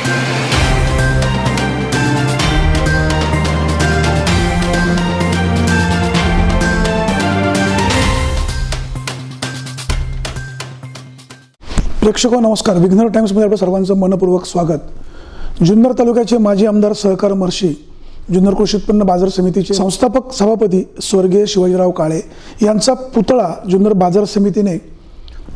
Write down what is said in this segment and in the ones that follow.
प्रेक्षको नमस्कार. विघ्नर टाइम्समध्ये आपल्या सर्वांचं मनपूर्वक स्वागत. जुन्नर तालुक्याचे माजी आमदार सहकार महर्षी, जुन्नर कृषी उत्पन्न बाजार समितीचे संस्थापक सभापती स्वर्गीय शिवाजीराव काळे यांचा पुतळा जुन्नर बाजार समितीने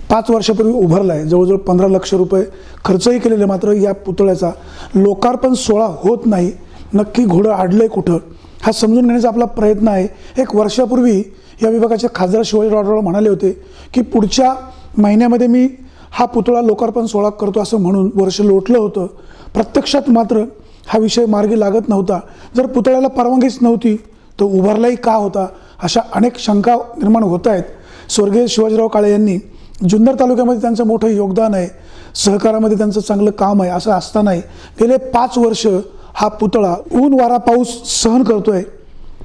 5 वर्षापूर्वी उभारला आहे. जवळजवळ 15 लाख रुपये खर्चही केलेले. मात्र या पुतळ्याचा लोकार्पण सोहळा होत नाही. नक्की घोडं अडलंय कुठं हा समजून घेण्याचा आपला प्रयत्न आहे. 1 वर्षापूर्वी या विभागाचे खासदार शिवाजीराव म्हणाले होते की पुढच्या महिन्यामध्ये मी हा पुतळा लोकार्पण सोहळा करतो असं म्हणून वर्ष लोटलं होतं. प्रत्यक्षात मात्र हा विषय मार्गी लागत नव्हता. जर पुतळ्याला परवानगीच नव्हती तो उभारलाही का होता, अशा अनेक शंका निर्माण होत आहेत. स्वर्गीय शिवाजीराव काळे यांनी जुन्नर तालुक्यामध्ये त्यांचं मोठं योगदान आहे, सहकारामध्ये त्यांचं चांगलं काम आहे. असं असतानाही गेले 5 वर्ष हा पुतळा ऊन वारा पाऊस सहन करतोय.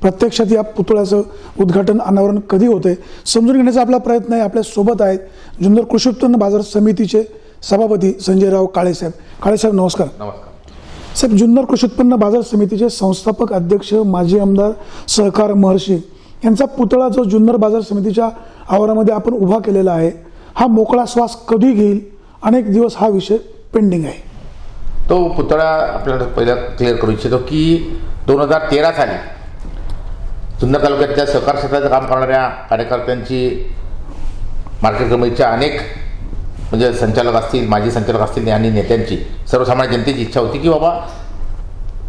प्रत्यक्षात या पुतळ्याचं उद्घाटन अनावरण कधी होते समजून घेण्याचा आपला प्रयत्न आहे. आपल्या सोबत आहेत जुन्नर कृषी उत्पन्न बाजार समितीचे सभापती संजयराव काळे साहेब. काळे साहेब नमस्कार. नमस्कार साहेब, जुन्नर कृषी उत्पन्न बाजार समितीचे संस्थापक अध्यक्ष, माजी आमदार, सहकार महर्षी यांचा पुतळा जो जुन्नर बाजार समितीच्या आवारामध्ये आपण उभा केलेला आहे, हा मोकळा श्वास कधी घेईल? अनेक दिवस हा विषय पेंडिंग आहे. तो पुतळा आपल्याला पहिला क्लिअर करू इच्छितो की 2013 साली जुन्नर तालुक्यातल्या सहकार क्षेत्राचं काम करणाऱ्या कार्यकर्त्यांची, मार्केट कमिटीच्या अनेक म्हणजे संचालक असतील, माजी संचालक असतील आणि नेत्यांची, सर्वसामान्य जनतेची इच्छा होती की बाबा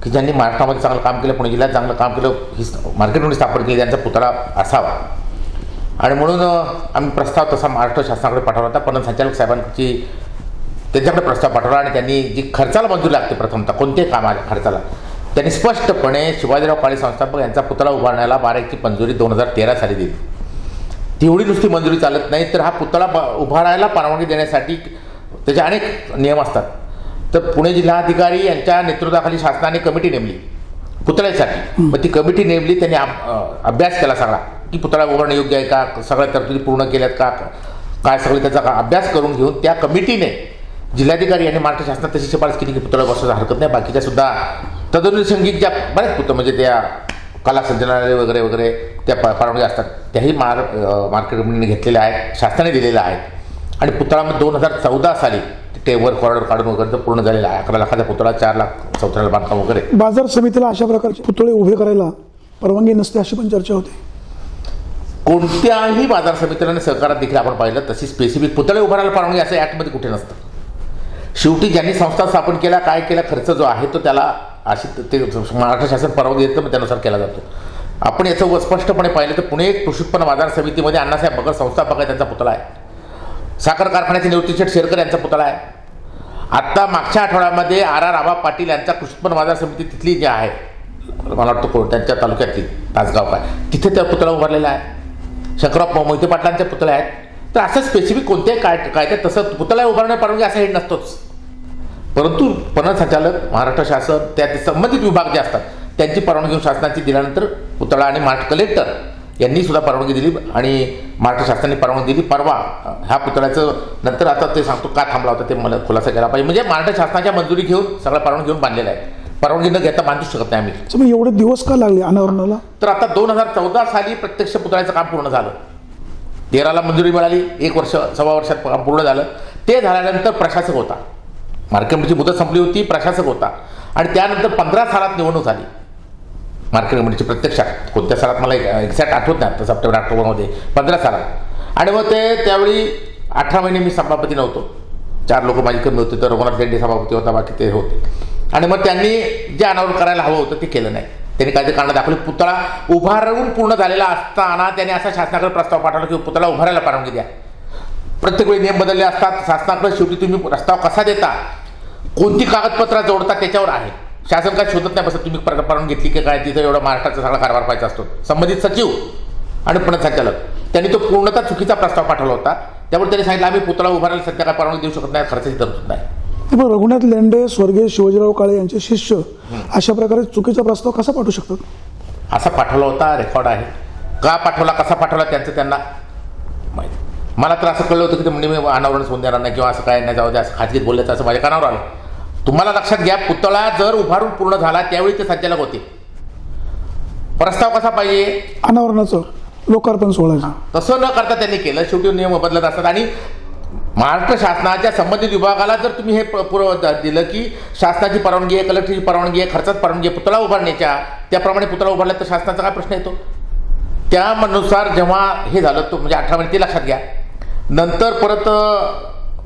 की ज्यांनी महाराष्ट्रामध्ये चांगलं काम केलं, पुणे जिल्ह्यात चांगलं काम केलं, ही मार्केट कमिटी स्थापन केली, त्यांचा पुतळा असावा. आणि म्हणून आम्ही प्रस्ताव तसा महाराष्ट्र शासनाकडे पाठवला होता. पण संचालक साहेबांची त्यांच्याकडे प्रस्ताव पाठवला आणि त्यांनी जी खर्चाला मंजुरी लागते प्रथमतः कोणत्याही कामाला खर्चाला, त्यांनी स्पष्टपणे शिवाजीराव काळे संस्थापक यांचा पुतळा उभारण्याला 12ची मंजुरी 2013 साली दिली. तेवढी नुसती मंजुरी चालत नाही, तर हा पुतळा उभारायला परवानगी देण्यासाठी त्याचे अनेक नियम असतात. तर पुणे जिल्हाधिकारी यांच्या नेतृत्वाखाली शासनाने कमिटी नेमली पुतळ्यासाठी. मग ती कमिटी नेमली, त्यांनी अभ्यास केला सगळा की पुतळा उभारणे योग्य आहे का, सगळ्या तरतुदी पूर्ण केल्यात का, काय सगळे त्याचा अभ्यास करून घेऊन त्या कमिटीने जिल्हाधिकारी यांनी महाराष्ट्र शासनात तशी शिफारस केली की पुतळा बसवायला हरकत नाही. बाकीच्या सुद्धा तदनुषंगिक ज्या बऱ्याच पुतळे म्हणजे त्या कला संचालनालय वगैरे वगैरे त्या परवानगी असतात त्याही मार्केट कमिटीने घेतलेल्या आहेत, शासनाने दिलेल्या आहेत. आणि पुतळा मग 2014 साली टेवर कॉरिडॉर काढून वगैरे पूर्ण झालेला आहे. 11 लाखाचा पुतळा, 4 लाख 14 बांधकाम वगैरे. बाजार समितीला अशा प्रकारचे पुतळे उभे करायला परवानगी नसते अशी पण चर्चा होते. कोणत्याही बाजार समितीला आणि सहकारात देखील आपण पाहिलं तशी स्पेसिफिक पुतळे उभारायला परवानगी असं ॲक्टमध्ये कुठे नसतं. शेवटी ज्यांनी संस्था स्थापन केला, काय केला, खर्च जो आहे तो त्याला अशी ते महाराष्ट्र शासन परवानगी देतं, मग त्यानुसार केला जातो. आपण याचं स्पष्टपणे पाहिलं तर पुणे कृषी उत्पन्न बाजार समितीमध्ये अण्णासाहेब बगर संस्थापक आहे, त्यांचा पुतळा आहे. साखर कारखान्याचे निवृत्तीशेठ शेरकर यांचा पुतळा आहे. आत्ता मागच्या आठवड्यामध्ये R.R. आबा पाटील यांचा कृषी उत्पन्न बाजार समिती तिथली जी आहे, मला वाटतं त्यांच्या तालुक्यातली तासगाव काय, तिथे त्या पुतळा उभारलेला आहे. शंकरराव मोहिते पाटलांचे पुतळे आहेत. तर असं स्पेसिफिक कोणत्याही कायद्यात तसं पुतळा उभारण्या परवानगी असं हे नसतोच. परंतु पणन संचालक, महाराष्ट्र शासन, त्या संबंधित विभाग जे असतात त्यांची परवानगी घेऊन शासनाची दिल्यानंतर पुतळा आणि महाराष्ट्र कलेक्टर यांनी सुद्धा परवानगी दिली आणि महाराष्ट्र शासनाने परवानगी दिली. परवा ह्या पुतळ्याचं नंतर आता ते सांगतो का थांबला होता ते मला खुलासा केला पाहिजे. म्हणजे महाराष्ट्र शासनाच्या मंजुरी घेऊन सगळं परवानगी घेऊन बांधलेलं आहे. परवानगी न घेता बांधू शकत नाही आम्ही. मग एवढे दिवस का लागले अनावरणाला? तर आता 2014 साली प्रत्यक्ष पुतळ्याचं काम पूर्ण झालं. 13ला मंजुरी मिळाली, 1 वर्ष 1.25 वर्षात काम पूर्ण झालं. ते झाल्यानंतर प्रशासक होता, मार्केट कमिटीची मुदत संपली होती, प्रशासक होता. आणि त्यानंतर 15 सालात निवडणूक झाली मार्केट कमिटीची. प्रत्यक्षात कोणत्या सालात मला एक्झॅक्ट आठवत नाही, आता सप्टेंबर ऑक्टोबरमध्ये 15 सालात. आणि मग ते त्यावेळी 18 महिने मी सभापती नव्हतो, 4 लोक माझी कमी होते, तर रघुनाथ लेंडे सभापती होता, बाकी ते होते. आणि मग त्यांनी जे अनावरण करायला हवं होतं ते केलं नाही. त्यांनी काय ते कारण दाखवले. पुतळा उभारून पूर्ण झालेला असताना त्यांनी असा शासनाकडे प्रस्ताव पाठवला की पुतळा उभारायला परवानगी द्या. प्रत्येक वेळी नियम बदलले असतात शासनाकडे. शेवटी तुम्ही प्रस्ताव कसा देता, कोणती कागदपत्र जोडता त्याच्यावर आहे. शासन काय शोधत नाही बसत तुम्ही परवानगी घेतली की काय. तिथं एवढा महाराष्ट्राचा सगळा कारभार व्हायचा असतो. संबंधित सचिव आणि पणन संचालक त्यांनी तो पूर्णतः चुकीचा प्रस्ताव पाठवला होता. त्यामुळे त्यांनी सांगितलं आम्ही पुतळा उभारायला सध्या काय परवानगी देऊ शकत नाही, खर्चाची तरतूद नाही. रघुनाथ लेंडे, स्वर्गीय शिवाजीराव काळे यांचे शिष्य अशा प्रकारे चुकीचा प्रस्ताव कसा पाठवू शकतात? असा पाठवला होता, रेकॉर्ड आहे. का पाठवला, कसा पाठवला त्यांचं त्यांना माहिती. मला तर असं कळलं होतं की ते म्हणजे मी अनावरणच होऊन देणार नाही किंवा असं काय नाही, जाऊ दे, असं खाजगीत बोलल्याचं असं माझ्या कानावर आलं. तुम्हाला लक्षात घ्या, पुतळा जर उभारून पूर्ण झाला त्यावेळी ते संचालक होते. प्रस्ताव कसा पाहिजे, अनावरणाचं लोकार्पण सोहळा. तसं न करता त्यांनी केलं. शेवटी नियम बदलत असतात आणि महाराष्ट्र शासनाच्या संबंधित विभागाला जर तुम्ही हे दिलं की शासनाची परवानगी आहे, कलेक्टरची परवानगी आहे, खर्चात परवानगी आहे पुतळा उभारण्याच्या, त्याप्रमाणे पुतळा उभारला तर शासनाचा काय प्रश्न येतो. त्यानुसार जेव्हा हे झालं तो म्हणजे 18 महिने ते लक्षात घ्या. नंतर परत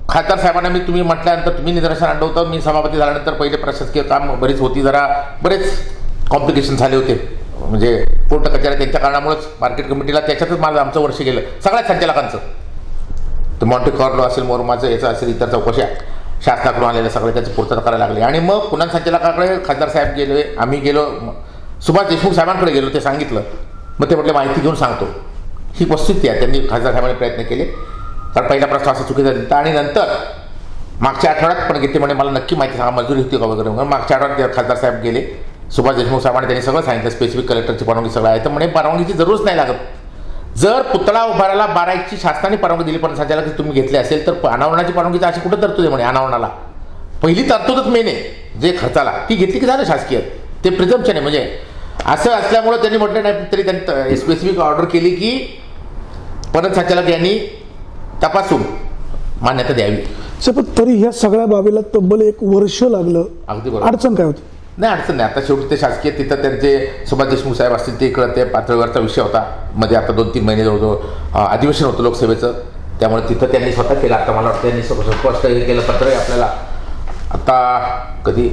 खासदार साहेबांना तुम्ही म्हटल्यानंतर तुम्ही निदर्शन आणलं होतं. मी सभापती झाल्यानंतर पहिले प्रशासकीय काम बरीच होती, जरा बरेच कॉम्प्लिकेशन झाले होते, म्हणजे कोर्ट कचेऱ्या त्यांच्या कारणामुळेच मार्केट कमिटीला त्याच्यातच माझं आमचं वर्ष गेलं सगळ्या संचालकांचं. तर मॉन्टे कार्लो असेल, मोरमाचं याचं असेल, इतर चौकशा शासनाकडून आलेल्या सगळे त्याची पूर्तता करायला लागली. आणि मग पुन्हा संचालकाकडे खासदार साहेब गेले, आम्ही गेलो, सुभाष देशमुख साहेबांकडे गेलो, ते सांगितलं. मग ते म्हटले माहिती घेऊन सांगतो. ही वस्तुस्थिती आहे. त्यांनी खासदार साहेबांनी प्रयत्न केले, कारण पहिला प्रश्न असा चुकीचा दिला. आणि नंतर मागच्या आठवड्यात पण घेते म्हणे मला नक्की माहिती सांगा मंजुरी होती का वगैरे. म्हणून मागच्या आठवड्यात खासदार साहेब गेले, सुभाष देशमुख साहेबांनी त्यांनी सगळं सांगितलं, स्पेसिफिक कलेक्टरची परवानगी सगळं आहे. तर म्हणे परवानगीची जरूरच नाही लागत. जर पुतळा उभारायला 12ची शासनाने परवानगी दिली पण संचालक तुम्ही घेतली असेल तर अनावरणाची परवानगीची अशी कुठं तरतूद आहे म्हणे. अनावरणाला पहिली तरतूदच मेन आहे जे खर्चाला, ती घेतली की झालं शासकीय, ते प्रिझम्पशन आहे. म्हणजे असं असल्यामुळं त्यांनी म्हटलं नाही तरी त्यांनी स्पेसिफिक ऑर्डर केली की परत संचालक यांनी तपासून मान्यता द्यावी. पण तरी ह्या सगळ्या बाबीला तब्बल 1 वर्ष लागलं. अगदी बरोबर. अडचण काय होती? नाही, अडचण नाही. आता शेवटी ते शासकीय तिथं त्यांचे सुभाष देशमुख साहेब असतील ते इकडं ते पातळीवरचा विषय होता. मध्ये आता 2-3 महिने जवळजवळ अधिवेशन होतं लोकसभेचं, त्यामुळे तिथं त्यांनी स्वतः केलं. आता मला वाटतं त्यांनी स्पष्ट हे केलं पत्र आहे आपल्याला. आता कधी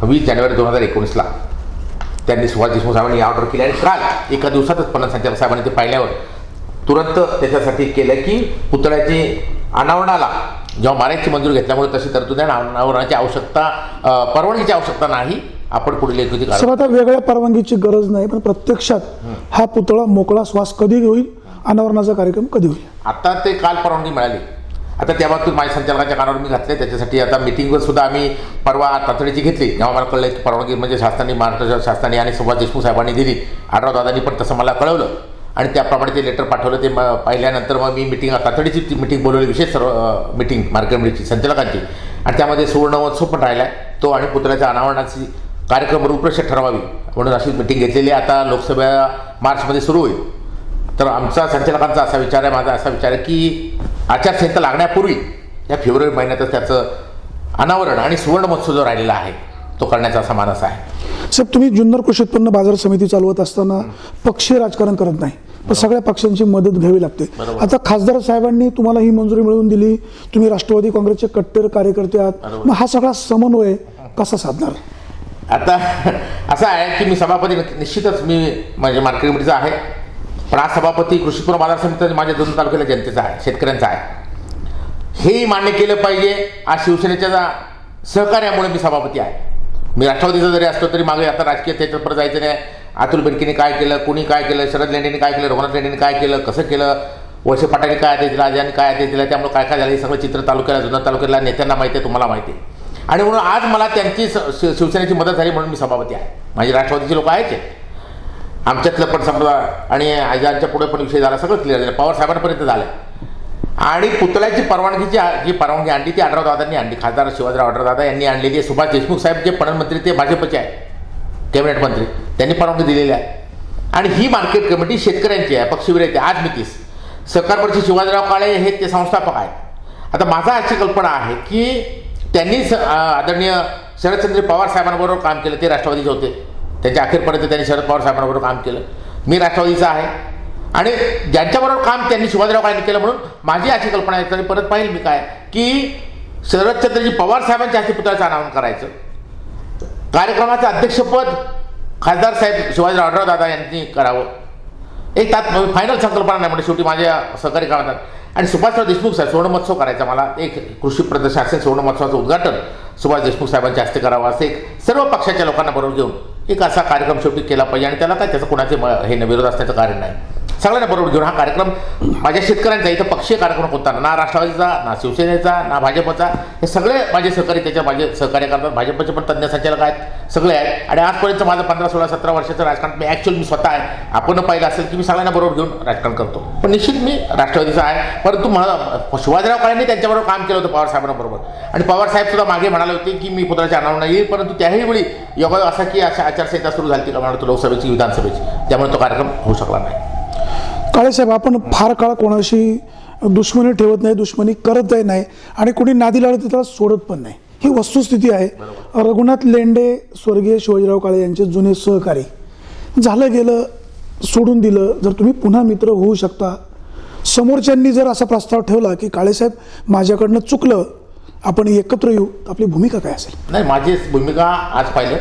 20 जानेवारी 2019ला त्यांनी सुभाष देशमुख साहेबांनी ऑर्डर केली आणि काल एका दिवसातच पन्नास संचालक साहेबांनी ते पाहिल्यावर तुरंत त्याच्यासाठी केलं की पुतळ्याची अनावरणाला जेव्हा मारायची मंजुरी घेतल्यामुळे तशी तरतूद आहे, अनावरणाची आवश्यकता, परवानगीची आवश्यकता नाही. आपण पुढील एक कृती आता वेगळ्या परवानगीची गरज नाही, पण प्रत्यक्षात हा पुतळा मोकळा श्वास कधी होईल, अनावरणाचा कार्यक्रम कधी होईल? आता ते काल परवानगी मिळाली. आता त्या बाबतीत माझ्या संचालकाच्या कानावर मी घातले. त्याच्यासाठी आता मिटिंगवर सुद्धा आम्ही परवा तातडीची घेतली. जेव्हा मला कळलं की परवानगी म्हणजे शासनाने, महाराष्ट्र शासनाने आणि सुभाष देशमुख साहेबांनी दिली, आढराव दादांनी पण तसं मला कळवलं आणि त्याप्रमाणे ते लेटर पाठवलं. ते पाहिल्यानंतर मग मी मिटिंग, तातडीची मिटिंग बोलवली, विशेष मिटिंग मार्केट कमिटीची संचालकांची. आणि त्यामध्ये सुवर्ण महोत्सव पण राहिला आहे तो, आणि पुतळ्याच्या अनावरणाची कार्यक्रम रूपरेषा ठरवावी म्हणून अशी मिटिंग घेतलेली आहे. आता लोकसभा मार्चमध्ये सुरू होईल. तर आमचा संचालकांचा असा विचार आहे, माझा असा विचार आहे की आचारसंहिता लागण्यापूर्वी या फेब्रुवारी महिन्यातच त्याचं अनावरण आणि सुवर्ण महोत्सव जो राहिलेला आहे तो करण्याचा असा मानस आहे. साहेब, तुम्ही जुन्नर कृषी उत्पन्न बाजार समिती चालवत असताना पक्षीय राजकारण करत नाही, पण सगळ्या पक्षांची मदत घ्यावी लागते. आता खासदार साहेबांनी तुम्हाला ही मंजुरी मिळवून दिली, तुम्ही राष्ट्रवादी काँग्रेसचे कट्टर कार्यकर्ते आहात, मग हा सगळा समन्वय कसा साधणार? आता असं आहे की मी सभापती निश्चितच मी म्हणजे मार्केट कमिटीचा आहे, पण आज सभापती कृषी उत्पन्न बाजार समितीचा माझ्या जुन्नर तालुक्याला जनतेचा आहे, शेतकऱ्यांचा आहे. हेही मान्य केलं पाहिजे. आज शिवसेनेच्या सहकार्यामुळे मी सभापती आहे. मी राष्ट्रवादीचा जरी असतो तरी मागे आता राजकीय त्याच्यात परत जायचं नाही. अतुल बेनकेने काय केलं, कोणी काय केलं, शरद लेंडेने काय केलं, रघुनाथ लेंडेने काय केलं, कसं केलं, वळसे पाटाने काय आदेश दिला, राजाने काय आदेश दिला, त्यामुळे काय काय झालं हे सगळं चित्र तालुक्याला, जुन्नर तालुक्याला नेत्यांना माहिती आहे, तुम्हाला माहिती आहे. आणि म्हणून आज मला त्यांची शिवसेनेची मदत झाली म्हणून मी सभापती आहे. माझी राष्ट्रवादीचे लोक आहेच आहे आमच्यातलं पण समजा, आणि आजांच्या पुढे पण विषय झाला, सगळं क्लिअर झालं, पवार साहेबांपर्यंत झालं. आणि पुतळ्याची परवानगीची जी परवानगी आणली ती आढराव दादांनी आणली, खासदार शिवाजीराव आढराव दादा यांनी आणलेली आहे. सुभाष देशमुख साहेब जे पणन मंत्री ते भाजपचे आहे, कॅबिनेट मंत्री, त्यांनी परवानगी दिलेली आहे. आणि ही मार्केट कमिटी शेतकऱ्यांची आहे, पक्षविरहित आहे. आज मी सहकार परिषद शिवाजीराव काळे हे ते संस्थापक आहेत. आता माझा अशी कल्पना आहे की त्यांनी आदरणीय शरदचंद्र पवार साहेबांबरोबर काम केलं, ते राष्ट्रवादीचे होते, त्यांच्या अखेरपर्यंत त्यांनी शरद पवार साहेबांबरोबर काम केलं. मी राष्ट्रवादीचा आहे आणि ज्यांच्याबरोबर काम त्यांनी शिवाजीराव काळेंनी केलं, म्हणून माझी अशी कल्पना आहे. तरी परत पाहिजे मी काय की शरदचंद्रजी पवार साहेबांच्या हस्ते पुतळ्याचं अनावरण करायचं. कार्यक्रमाचं अध्यक्षपद खासदार साहेब शिवाजीराव आढराव दादा यांनी करावं. एक त्यात फायनल संकल्पना नाही म्हणजे शेवटी माझ्या सहकारी कामात. आणि सुभाषराव देशमुख साहेब सुवर्ण महोत्सव करायचा, मला एक कृषी प्रशासन सुवर्ण महोत्सवाचं उद्घाटन सुभाष देशमुख साहेबांच्या हस्ते करावं, असं एक सर्व पक्षाच्या लोकांना बरोबर घेऊन एक असा कार्यक्रम शेवटी केला पाहिजे. आणि त्याला काय त्याचं कोणाचे हे विरोध असण्याचं कारण नाही. सगळ्यांना बरोबर घेऊन हा कार्यक्रम माझ्या शेतकऱ्यांचा, इथं पक्षीय कार्यक्रम होता ना राष्ट्रवादीचा, ना शिवसेनेचा, ना भाजपचा, हे सगळे माझे सहकारी त्याच्या माझे सहकार्य करतात. भाजपचे पण तज्ज्ञ संचालक आहेत, सगळे आहेत. आणि आजपर्यंत माझं 15, 16, 17 वर्षाचं राजकारण मी स्वतः आहे. आपण पाहिलं असेल की मी सगळ्यांना बरोबर घेऊन राजकारण करतो, पण निश्चित मी राष्ट्रवादीचा आहे. परंतु शिवाजीराव काळेंनी त्यांच्याबरोबर काम केलं होतं पवारसाहेबांबरोबर, आणि पवारसाहेब सुद्धा मागे म्हणाले होते की मी पुतळ्याच्या अनावरण येईल, परंतु त्याही वेळी योगा असा की अशा आचारसंहिता सुरू झाली का म्हणाल लोकसभेची, विधानसभेची, त्यामुळे तो कार्यक्रम होऊ शकला नाही. काळेसाहेब, आपण फार काळ कोणाशी दुश्मनी ठेवत नाही, दुश्मनी करतही नाही, आणि कोणी नादी लागलं तर त्याला सोडत पण नाही, ही वस्तुस्थिती आहे. रघुनाथ लेंडे स्वर्गीय शिवाजीराव काळे यांचे जुने सहकारी, झालं गेलं, सोडून दिलं. जर तुम्ही पुन्हा मित्र होऊ शकता, समोरच्यांनी जर असा प्रस्ताव ठेवला की काळेसाहेब माझ्याकडनं चुकलं, आपण एकत्र येऊ, तर आपली भूमिका काय असेल? नाही, माझी भूमिका आज पाहिलं,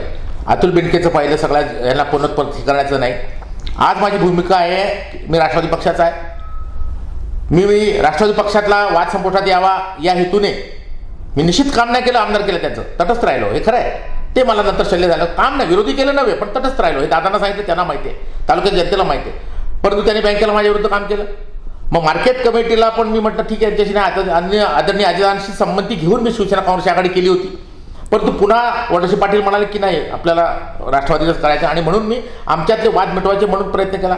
अतुल बेनकेचं पाहिलं, सगळ्या यांना पुनरुत्पत्ती करायचं नाही. आज माझी भूमिका आहे, मी राष्ट्रवादी पक्षाचा आहे. मी राष्ट्रवादी पक्षातला वाद संपुष्टात यावा या हेतूने मी निश्चित काम नाही केलं, आमदार केलं त्याचं, तटस्थ राहिलो, हे खरं आहे. ते मला नंतर शल्य झालं, काम नाही, विरोधी केलं नव्हे, पण तटस्थ राहिलो. हे दादांना सांगितलं, त्यांना माहिती आहे, तालुक्यात जनतेला माहिती आहे. परंतु त्यांनी बँकेला माझ्या विरुद्ध काम केलं. मग मार्केट कमिटीला पण मी म्हटलं ठीक आहे, यांच्याशी आदरणीय अजितांशी संमती घेऊन मी शिवसेना काँग्रेसची आघाडी केली होती. परंतु पुन्हा वडसे पाटील म्हणाले की नाही, आपल्याला राष्ट्रवादीच करायचं, आणि म्हणून मी आमच्यातले वाद मिटवायचे म्हणून प्रयत्न केला.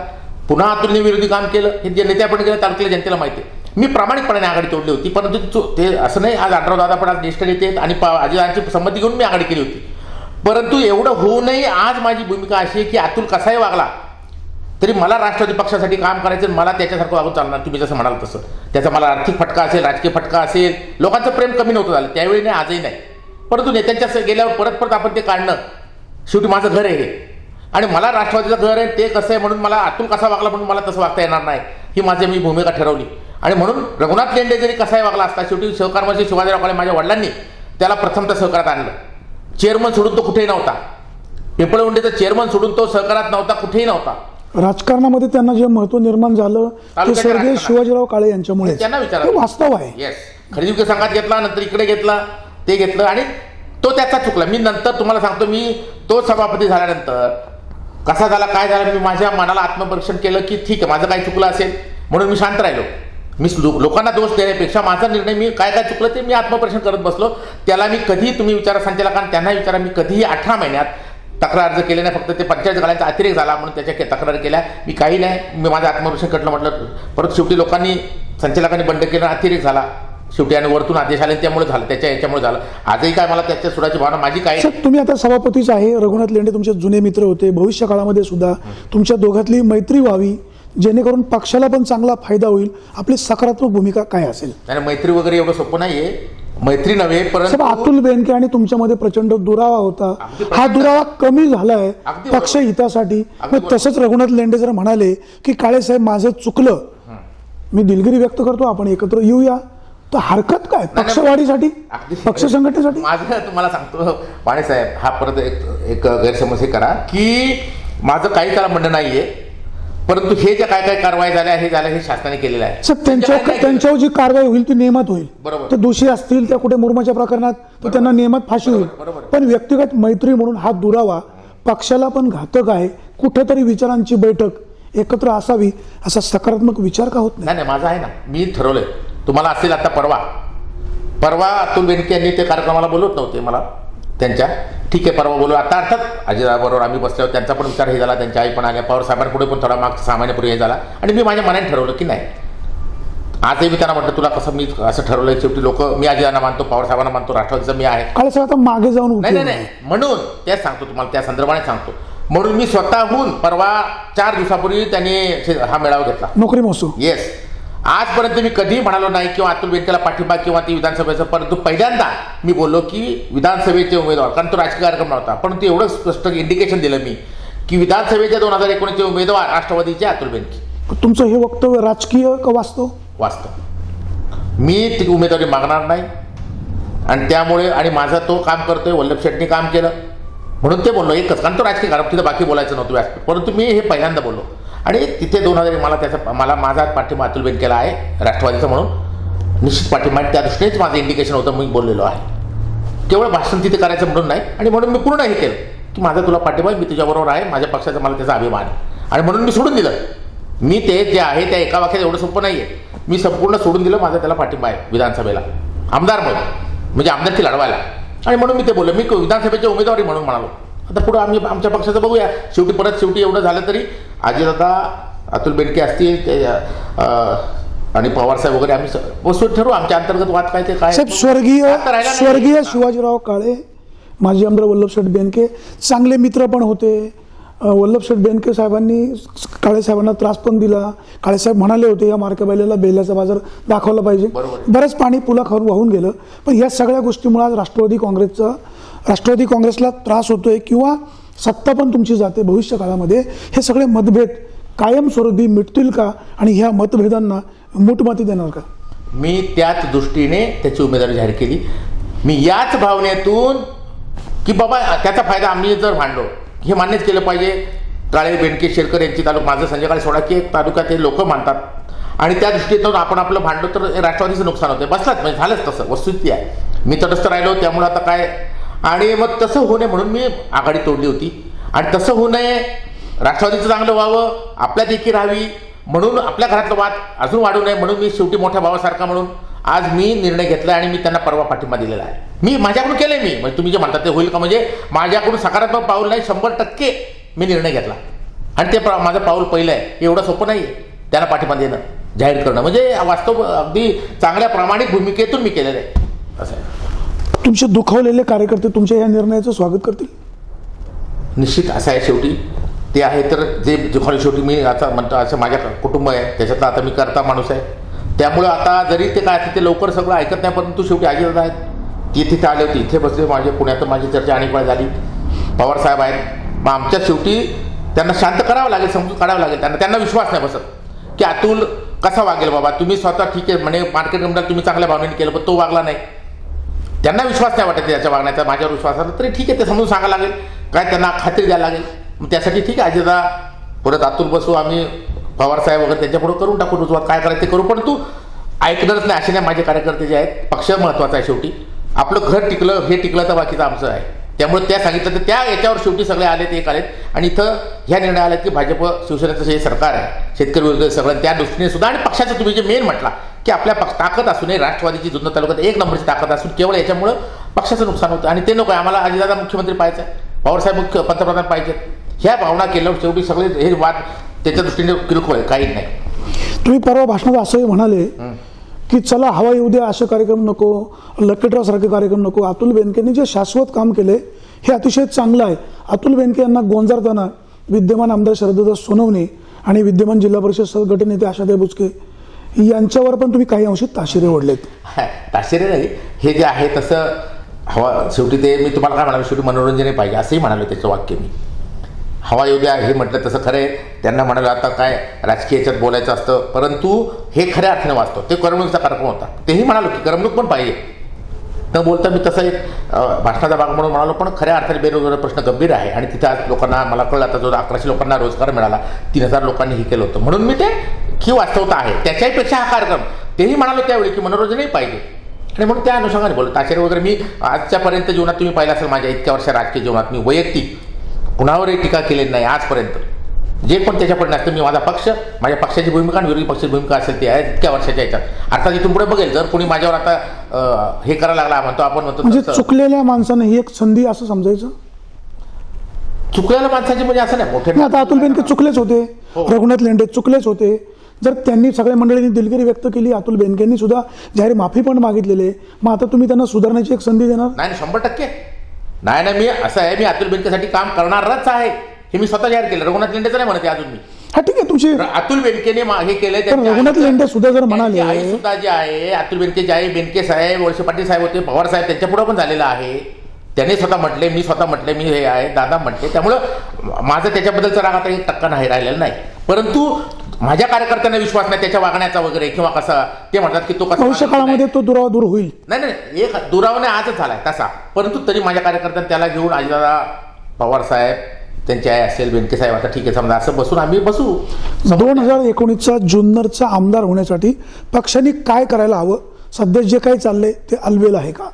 पुन्हा अतुलने विरोधी काम केलं, हे जे नेते आपण केलं तालुक्याला जनतेला माहिती आहे. मी प्रामाणिकपणे आघाडी तोडली होती, परंतु ते असं नाही, आज आढराव दादा पण आज ज्येष्ठ नेते आहेत आणि अजितांची संमती घेऊन मी आघाडी केली होती. परंतु एवढं होऊनही आज माझी भूमिका अशी आहे की अतुल कसाही वागला तरी मला राष्ट्रवादी पक्षासाठी काम करायचं, मला त्याच्यासारखं वागून चालणार. तुम्ही जसं म्हणाल तसं त्याचा मला आर्थिक फटका असेल, राजकीय फटका असेल, लोकांचं प्रेम कमी नव्हतं झालं त्यावेळी, नाही आजही नाही. परंतु नेत्यांच्या गेल्यावर परत परत आपण ते काढणं, शेवटी माझं घर आहे हे, आणि मला राष्ट्रवादीचं घर आहे, ते कसं आहे म्हणून मला अतुल कसा वागला म्हणून मला तसं वागता येणार नाही, ही माझी मी भूमिका ठरवली. आणि म्हणून रघुनाथ लेंडे जरी कसाही वागला असता, शेवटी सहकारमंत्री शिवाजीराव काळे माझ्या वडिलांनी त्याला प्रथमतः सहकारात आणलं. चेअरमन सोडून तो कुठेही नव्हता, पिंपळवंडीचा चेअरमन सोडून तो सहकारात नव्हता, कुठेही नव्हता. राजकारणामध्ये त्यांना जे महत्व निर्माण झालं ते स्वर्गीय शिवाजीराव काळे यांच्यामुळे, त्यांना विचारा, वास्तव आहे. येस, खरेदी विक्री संघात घेतला, नंतर इकडे घेतला, ते घेतलं, आणि तो त्याचा चुकला. मी नंतर तुम्हाला सांगतो, मी तो सभापती झाल्यानंतर कसा झाला, काय झालं, मी माझ्या मनाला आत्मपरीक्षण केलं की ठीक आहे, माझं काय चुकलं असेल म्हणून मी शांत राहिलो. मी लोकांना दोष देण्यापेक्षा माझा निर्णय, मी काय काय चुकलं ते मी आत्मपरीक्षण करत बसलो. त्याला मी कधी, तुम्ही विचारा संचालकांना, त्यांना विचारा, मी कधीही 18 महिन्यात तक्रार अर्ज केले नाही. फक्त ते 45 गाड्यांचा अतिरेक झाला म्हणून त्याच्या तक्रारी केल्या, मी काही नाही, मी माझं आत्मपरीक्षण करलं म्हटलं. परत शेवटी लोकांनी, संचालकांनी बंड केलं, अतिरेक झाला शेवटी, आणि वरतून आदेश आले, त्यामुळे झालं, याच्यामुळे झालं. आजही काय मला त्याच्या सुडाची भावना माझी काय. तुम्ही आता सभापतीच आहे, रघुनाथ लेंडे तुमचे जुने मित्र होते, भविष्य काळामध्ये सुद्धा तुमच्या दोघातली मैत्री व्हावी जेणेकरून पक्षाला पण चांगला फायदा होईल, आपली सकारात्मक भूमिका काय असेल? नाही, मैत्री वगैरे एवढं सोपं नाहीये, मैत्री नव्हे, परंतु अतुल बेनके आणि तुमच्यामध्ये प्रचंड दुरावा होता, हा दुरावा कमी झालाय पक्ष हितासाठी. तसंच रघुनाथ लेंडे जर म्हणाले की काळेसाहेब माझं चुकलं, मी दिलगिरी व्यक्त करतो, आपण एकत्र येऊया, तर हरकत काय? पक्षवाढीसाठी, पक्ष संघटनेसाठी. माझं तुम्हाला सांगतो पाणीसाहेब, हा परत एक गैरसमज हे करा की माझं काही त्याला म्हणणं नाहीये, परंतु हे ज्या काय काय कारवाई झाल्या, हे झालं, हे शासनाने केलेलं आहे. सर, त्यांच्यावर जी कारवाई होईल ती नियमात होईल. बरोबर. ते दोषी असतील त्या कुठे मुरमाच्या प्रकरणात, तर त्यांना नियमात फाशी होईल. पण व्यक्तिगत मैत्री म्हणून हा दुरावा पक्षाला पण घातक आहे. कुठेतरी विचारांची बैठक एकत्र असावी, असा सकारात्मक विचार का होत नाही? नाही, माझा आहे ना, मी ठरवलंय. तुम्हाला असेल आता परवा अतुल बेनके यांनी ते कार्यक्रमाला बोलवत नव्हते मला त्यांच्या, ठीक आहे, परवा बोलू. आता अर्थात अजितबरोबर आम्ही बसल्यावर त्यांचा पण विचार हे झाला, त्यांच्या आई पण आल्या, पवार साहेबांपुढे पण थोडा मागच्या 6 महिन्यापूर्वी हे झाला, आणि मी माझ्या मनाने ठरवलं की नाही. आजही मी त्यांना म्हटलं, तुला कसं, मी असं ठरवलंय, शेवटी लोक, मी अजितांना मानतो, पवार साहेबांना मानतो, राष्ट्रवादीचं मी आहे. काळेसाहेब आता मागे जाऊन नाही, म्हणून तेच सांगतो तुम्हाला, त्या संदर्भाने सांगतो. म्हणून मी स्वतःहून परवा 4 दिवसापूर्वी त्यांनी हा मेळावा घेतला, नोकरी मोसू. येस, आजपर्यंत मी कधीही म्हणालो नाही किंवा अतुल बेनकेला पाठिंबा किंवा ती विधानसभेचं, परंतु पहिल्यांदा मी बोललो की विधानसभेचे उमेदवार, कारण तो राजकीय कार्यक्रम नव्हता, परंतु एवढं स्पष्ट इंडिकेशन दिलं मी की विधानसभेच्या 2019चे उमेदवार राष्ट्रवादीचे अतुल बेनके. तुमचं हे वक्तव्य राजकीय का वास्तव? वास्तव. मी ती उमेदवारी मागणार नाही, आणि त्यामुळे, आणि माझा तो काम करतोय, वल्लभ शेट्टी काम केलं म्हणून ते बोललो एकच, कारण तो राजकीय कार्यक्रम, तिथं बाकी बोलायचं नव्हतं व्यासपीठ, परंतु मी हे पहिल्यांदा बोललो. आणि तिथे 2000 मला माझा पाठिंबा अतुल बेनकेला आहे राष्ट्रवादीचा, म्हणून निश्चित पाठिंबा, त्या दृष्टीनेच माझं इंडिकेशन होतं, मी बोललेलो आहे. केवळ भाषण तिथे करायचं म्हणून नाही, आणि म्हणून मी पूर्ण हे केलं की माझा तुला पाठिंबा, मी तुझ्याबरोबर आहे, माझ्या पक्षाचा मला त्याचा अभिमान आहे, आणि म्हणून मी सोडून दिलं मी ते जे आहे त्या एका वाक्यात एवढं सोपं नाही आहे. मी संपूर्ण सोडून दिलं, माझा त्याला पाठिंबा आहे विधानसभेला आमदार म्हणून, म्हणजे आमदारकी लढवायला. आणि म्हणून मी ते बोललो, मी विधानसभेची उमेदवारी म्हणून म्हणालो. आता पुढं आम्ही आमच्या पक्षाचं बघूया. शेवटी एवढं झालं तरी अजितदादा, अतुल बेनके असतील आणि पवारसाहेब वगैरे आम्ही बसून ठरवू आमच्या अंतर्गत वाद काय ते काय. साहेब, स्वर्गीय शिवाजीराव काळे, माजी आमदार वल्लभशेठ बेनके चांगले मित्र पण होते. वल्लभशेठ बेनके साहेबांनी काळे साहेबांना त्रास पण दिला. काळे साहेब म्हणाले होते या मार्केबाईला बेल्याचा बाजार दाखवला पाहिजे. बरंच पाणी पुला खाऊन वाहून गेलं. पण या सगळ्या गोष्टीमुळे आज राष्ट्रवादी काँग्रेसला त्रास होतोय किंवा सत्ता पण तुमची जाते भविष्य काळामध्ये. हे सगळे मतभेद कायमस्वरूपी मिटतील का आणि ह्या मतभेदांना मूठमाती देणार का? मी त्याच दृष्टीने त्याची उमेदवारी जाहीर केली. मी याच भावनेतून की बाबा त्याचा फायदा आम्ही जर मांडलो हे मान्यच केलं पाहिजे. काळे, बेनके, शेरकर यांची माझं संजय काळे सोडाकी एक तालुक्यात लोक मानतात आणि त्या दृष्टीतून आपण आपलं भांडलो तर राष्ट्रवादीचं नुकसान होतं. बसलाच म्हणजे झालंच तसं, वस्तुस्थिती आहे. मी तटस्थ राहिलो त्यामुळे आता काय. आणि मग तसं होऊ नये म्हणून मी आघाडी तोडली होती. आणि तसं होऊ नये, राष्ट्रवादीचं चांगलं व्हावं, आपल्या देखील राहावी म्हणून, आपल्या घरातलं वाद अजून वाढू नये म्हणून मी शेवटी मोठ्या भावासारखा म्हणून आज मी निर्णय घेतला आणि मी त्यांना परवा पाठिंबा दिलेला आहे. मी माझ्याकडून केलंय. मी म्हणजे तुम्ही जे म्हणतात ते होईल का, म्हणजे माझ्याकडून सकारात्मक पाऊल नाही, 100% मी निर्णय घेतला आणि ते माझं पाऊल पहिलं आहे. एवढं सोपं नाही आहे त्यांना पाठिंबा देणं, जाहीर करणं. म्हणजे वास्तव अगदी चांगल्या प्रामाणिक भूमिकेतून मी केलेलं आहे. असं आहे. तुमचे दुखावलेले कार्यकर्ते तुमच्या या निर्णयाचं स्वागत करतील? निश्चित असं आहे. शेवटी ते आहे तर जे शेवटी मी आता म्हणतो असं माझ्या कुटुंब आहे त्याच्यातला आता मी करता माणूस आहे. त्यामुळं आता जरी ते काय ते लवकर सगळं ऐकत नाही, परंतु शेवटी अजितदादा आहेत, ती तिथे आले होते, इथे बसले, माझे पुण्यात माझी चर्चा अनेक वेळा झाली. पवारसाहेब आहेत. मग आमच्या शेवटी त्यांना शांत करावं लागेल, समजून काढावं लागेल. त्यांना विश्वास नाही बसत की अतुल कसा वागेल. बाबा तुम्ही स्वतः ठीक आहे म्हणे मार्केट कमिटीला तुम्ही चांगल्या भावनेने केलं पण तो वागला नाही. त्यांना विश्वास नाही वाटत त्याच्या वागण्याचा. माझ्यावर विश्वास आला तरी ठीक आहे, ते समजून सांगायला लागेल, काय त्यांना खात्री द्यायला लागेल. मग त्यासाठी ठीक आहे अजितदादा परत अतुल बसू, आम्ही पवारसाहेब वगैरे त्यांच्यापुढे करून टाकू, रुजवात काय करायचं ते करू. पण तू ऐकणारच नाही असे नाही माझे कार्यकर्ते जे आहेत. पक्ष महत्त्वाचा आहे. शेवटी आपलं घर टिकलं, हे टिकलं तर बाकीचं आमचं आहे. त्यामुळे त्या सांगितलं तर त्या याच्यावर शेवटी सगळे आलेत, एक आलेत आणि इथं ह्या निर्णय आलेत की भाजप शिवसेनेचं जे सरकार आहे, शेतकरी वगैरे सगळं त्या दृष्टीने सुद्धा. आणि पक्षाचं तुम्ही जे मेन म्हटला की आपल्या ताकद असू नये, राष्ट्रवादीची जुन्नर तालुक्यात एक नंबरची ताकद असून केवळ याच्यामुळं पक्षाचं नुकसान होतं आणि ते नको आहे. आम्हाला अजितदादा मुख्यमंत्री पाहायचं आहे, पवारसाहेब पंतप्रधान पाहिजेत. ह्या भावना केल्यावर शेवटी सगळे हे वाद त्याच्या दृष्टीने किरकोळ आहे, काही नाही. तुम्ही परवा भाषणात असंही म्हणाले की चला हवा येऊ द्या असे कार्यक्रम नको, लकेटराव सारखे कार्यक्रम नको. अतुल बेनकेंनी जे शाश्वत काम केले हे अतिशय चांगलं आहे. अतुल बेनके यांना गोंजारताना विद्यमान आमदार शरददादा सोनवणे आणि विद्यमान जिल्हा परिषद गटनेते आशाताई बुचके यांच्यावर पण तुम्ही काही अंशी ताशेरे ओढलेत. ताशेरे नाही, हे जे आहे तसं हवा शेवटी ते मी तुम्हाला काय म्हणालो, शेवटी मनोरंजनही पाहिजे असंही म्हणालो. त्याचं वाक्य मी हवा येऊ द्या हे म्हटलं तसं खरं आहे. त्यांना म्हणालो आता काय राजकीय याच्यात बोलायचं असतं, परंतु हे खऱ्या अर्थाने वाचतो. ते करमणुकीचा कार्यक्रम होता, तेही म्हणालो की करमणूक पण पाहिजे. न बोलता मी तसं एक भाषणाचा भाग म्हणून म्हणालो, पण खऱ्या अर्थाने बेरोजगार प्रश्न गंभीर आहे आणि तिथं आज लोकांना मला कळलं आता जो 1100 लोकांना रोजगार मिळाला, 3000 लोकांनी हे केलं होतं. म्हणून मी ते ही वास्तवता आहे. त्याच्याहीपेक्षा हा कार्यक्रम तेही म्हणालो त्यावेळी की मनोरंजनही पाहिजे आणि म्हणून त्या अनुषंगाने बोलतो. ताशेरे वगैरे मी आजच्यापर्यंत जीवनात तुम्ही पाहिलं असेल माझ्या इतक्या वर्ष राजकीय जीवनात मी वैयक्तिक कुणावरही टीका केलेली नाही आजपर्यंत. जे पण त्याच्यापर्यंत असतं मी माझा पक्ष, माझ्या पक्षाची भूमिका आणि विरोधी पक्षाची भूमिका असेल ती आहे इतक्या वर्षाच्या याच्यात. अर्थात इथून पुढे बघेल जर कोणी माझ्यावर आता हे करायला लागला म्हणतो आपण म्हणतो म्हणजे चुकलेल्या माणसाने ही एक संधी असं समजायचं. चुकलेल्या माणसाची म्हणजे असं नाही मोठे. आता अतुल बेनके चुकलेच होते, रघुनाथ लेंडे चुकलेच होते. जर त्यांनी सगळ्या मंडळींनी दिलगिरी व्यक्त केली, अतुल बेनकेंनी सुद्धा जाहीर माफी पण मागितलेली, मग आता तुम्ही त्यांना सुधारण्याची एक संधी देणार? नाही, 100% नाही ना. मी असं आहे, मी अतुल बेनकेसाठी काम करणारच आहे हे मी स्वतः जाहीर केलं. रघुनाथ लेंडेचं नाही म्हणते अजून मी. हा ठीक आहे, तुमची अतुल बेनकेने हे केलंय. रघुनाथ लेंडे सुद्धा जर म्हणाले, आई सुद्धा जे आहे अतुल बेनके जे आहे, बेनके साहेब, वळसे पाटील साहेब होते, पवार साहेब त्यांच्या पुढे पण झालेलं आहे. त्याने स्वतः म्हटले, मी स्वतः म्हटले, मी हे आहे, दादा म्हटले. त्यामुळं माझं त्याच्याबद्दलचा राग आता 1% नाही राहिलेला नाही. परंतु माझ्या कार्यकर्त्यांना विश्वास नाही त्याच्या वागण्याचा वगैरे किंवा कसा ते म्हणतात की तो कसा भविष्य काळामध्ये तो दुरावा दूर होईल. नाही नाही, एक दुरावा नाही आजच झालाय तसा. परंतु तरी माझ्या कार्यकर्त्यांना त्याला घेऊन अजितदादा, पवार साहेब, त्यांचे आई असेल, बेनके साहेब, आता ठीक आहे समजा असं बसून आम्ही बसू. 2019चा जुन्नरचा आमदार होण्यासाठी पक्षाने काय करायला हवं? सध्या जे काही चाललंय ते अलबेल आहे का?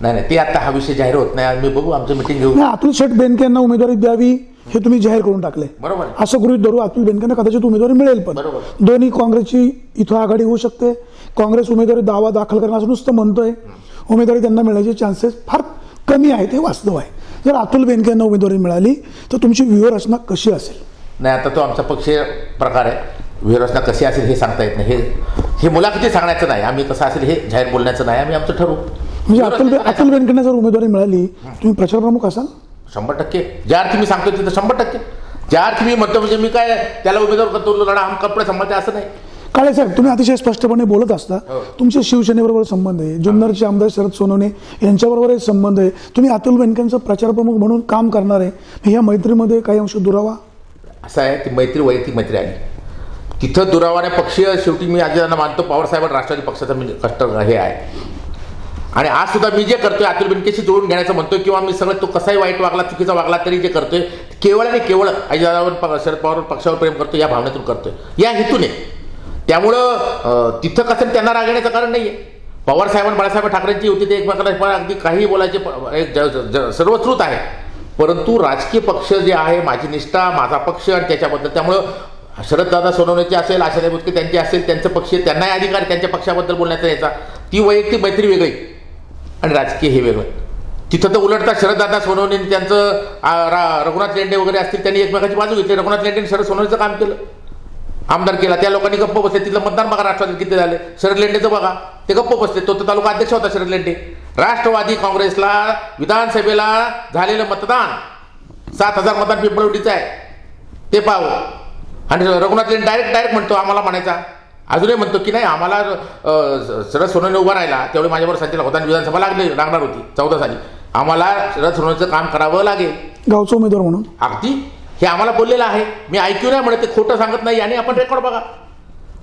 नाही नाही, ते आता हा विषय जाहीर होत नाही. मी बघू, आमचं मिटिंग घेऊ. अतुल शेठ बेनके यांना उमेदवारी द्यावी हे तुम्ही जाहीर करून टाकले. बरोबर आहे. असं गृहीत धरू अतुल बेनकेंना कदाचित उमेदवारी मिळेल, पण बरोबर. दोन्ही काँग्रेसची इथं आघाडी होऊ शकते. काँग्रेस उमेदवारी दावा दाखल करणार असं नुसतं म्हणतोय, उमेदवारी त्यांना मिळण्याचे चान्सेस फार कमी आहेत, हे वास्तव आहे. जर अतुल बेनकेंना उमेदवारी मिळाली तर तुमची व्यूहरचना कशी असेल? नाही, आता तो आमचा पक्षीय प्रकार आहे. व्यूहरचना कशी असेल हे सांगता येत नाही. हे मुलाखती सांगण्याचं नाही, आम्ही कसं असेल हे जाहीर बोलण्याचं नाही, आम्ही आमचं ठरवू. म्हणजे अतुल बेनकेंना जर उमेदवारी मिळाली तुम्ही प्रचार प्रमुख असाल? 100%. ज्या अर्थी मी सांगतो तिथं 100%. ज्या अर्थी मी म्हणतो म्हणजे मी काय त्याला उमेदवार करतो लढा हम कपडे सांभाळते असं नाही. काळे साहेब, तुम्ही अतिशय स्पष्टपणे बोलत असता. तुमचे शिवसेनेबरोबर संबंध आहे, जुन्नरचे आमदार शरद सोनवणे यांच्याबरोबरही संबंध आहे. तुम्ही अतुल बेनकेंचं प्रचार प्रमुख म्हणून काम करणार आहे, ह्या मैत्रीमध्ये काही अंश दुरावा? असं आहे, ती मैत्री वैयक्तिक मैत्री आली तिथं दुरावाने पक्षीय. शेवटी मी आजींना मानतो, पवारसाहेब राष्ट्रवादी पक्षाचा मी कष्ट हे आहे. आणि आज सुद्धा मी जे करतोय अतुल बेनकेशी जोडून घेण्याचं म्हणतोय, किंवा मी सगळं तो कसाही वाईट वागला चुकीचा वागला तरी जे करतोय केवळ आणि केवळ अजितदादावर शरद पवार पक्षावर प्रेम करतो या भावनेतून करतोय, या हेतूने. त्यामुळं तिथं कसं त्यांना राग येण्याचं कारण नाही आहे. पवारसाहेब आणि बाळासाहेब ठाकरेंची होती ते एकमेकांना अगदी काही बोलायचे सर्वश्रुत आहे. परंतु राजकीय पक्ष जे आहे, माझी निष्ठा, माझा पक्ष आणि त्याच्याबद्दल, त्यामुळं शरददादा सोनवणेचे असेल, आशाताई बुचके त्यांचे असेल, त्यांचं पक्ष, त्यांनाही अधिकार त्यांच्या पक्षाबद्दल बोलण्याचा याचा. ती वैयक्तिक मैत्री वेगळी आणि राजकीय हे वेगळं. तिथं तर उलटता शरददादा सोनवणे त्यांचं रघुनाथ लेंडे वगैरे असतील, त्यांनी एकमेकाची बाजू घेतली. रघुनाथ लेंडेने शरद सोनवणेचं काम केलं, आमदार केला, त्या लोकांनी गप्प बसले. तिथलं मतदान बघा राष्ट्रवादी किती झाले, शरद लेंडेचं बघा, ते गप्प बसले. तो तर तालुका अध्यक्ष होता शरद लेंडे. राष्ट्रवादी काँग्रेसला विधानसभेला झालेलं मतदान 7,000 मतदान पिंपळवडीचं आहे, ते पाहू. आणि रघुनाथ लेंडे डायरेक्ट म्हणतो, आम्हाला म्हणायचा अजूनही म्हणतो की नाही, आम्हाला शरद सोनवणे उभा राहिला त्यावेळी माझ्याबरोबर संचालक होता आणि विधानसभा लागणार होती 14 साली, आम्हाला शरद सोनवणेचं काम करावं लागेल गावचा उमेदवार म्हणून. अगदी हे आम्हाला बोललेलं आहे. मी ऐकू नाही म्हणत, ते खोटं सांगत नाही. आणि आपण रेकॉर्ड बघा.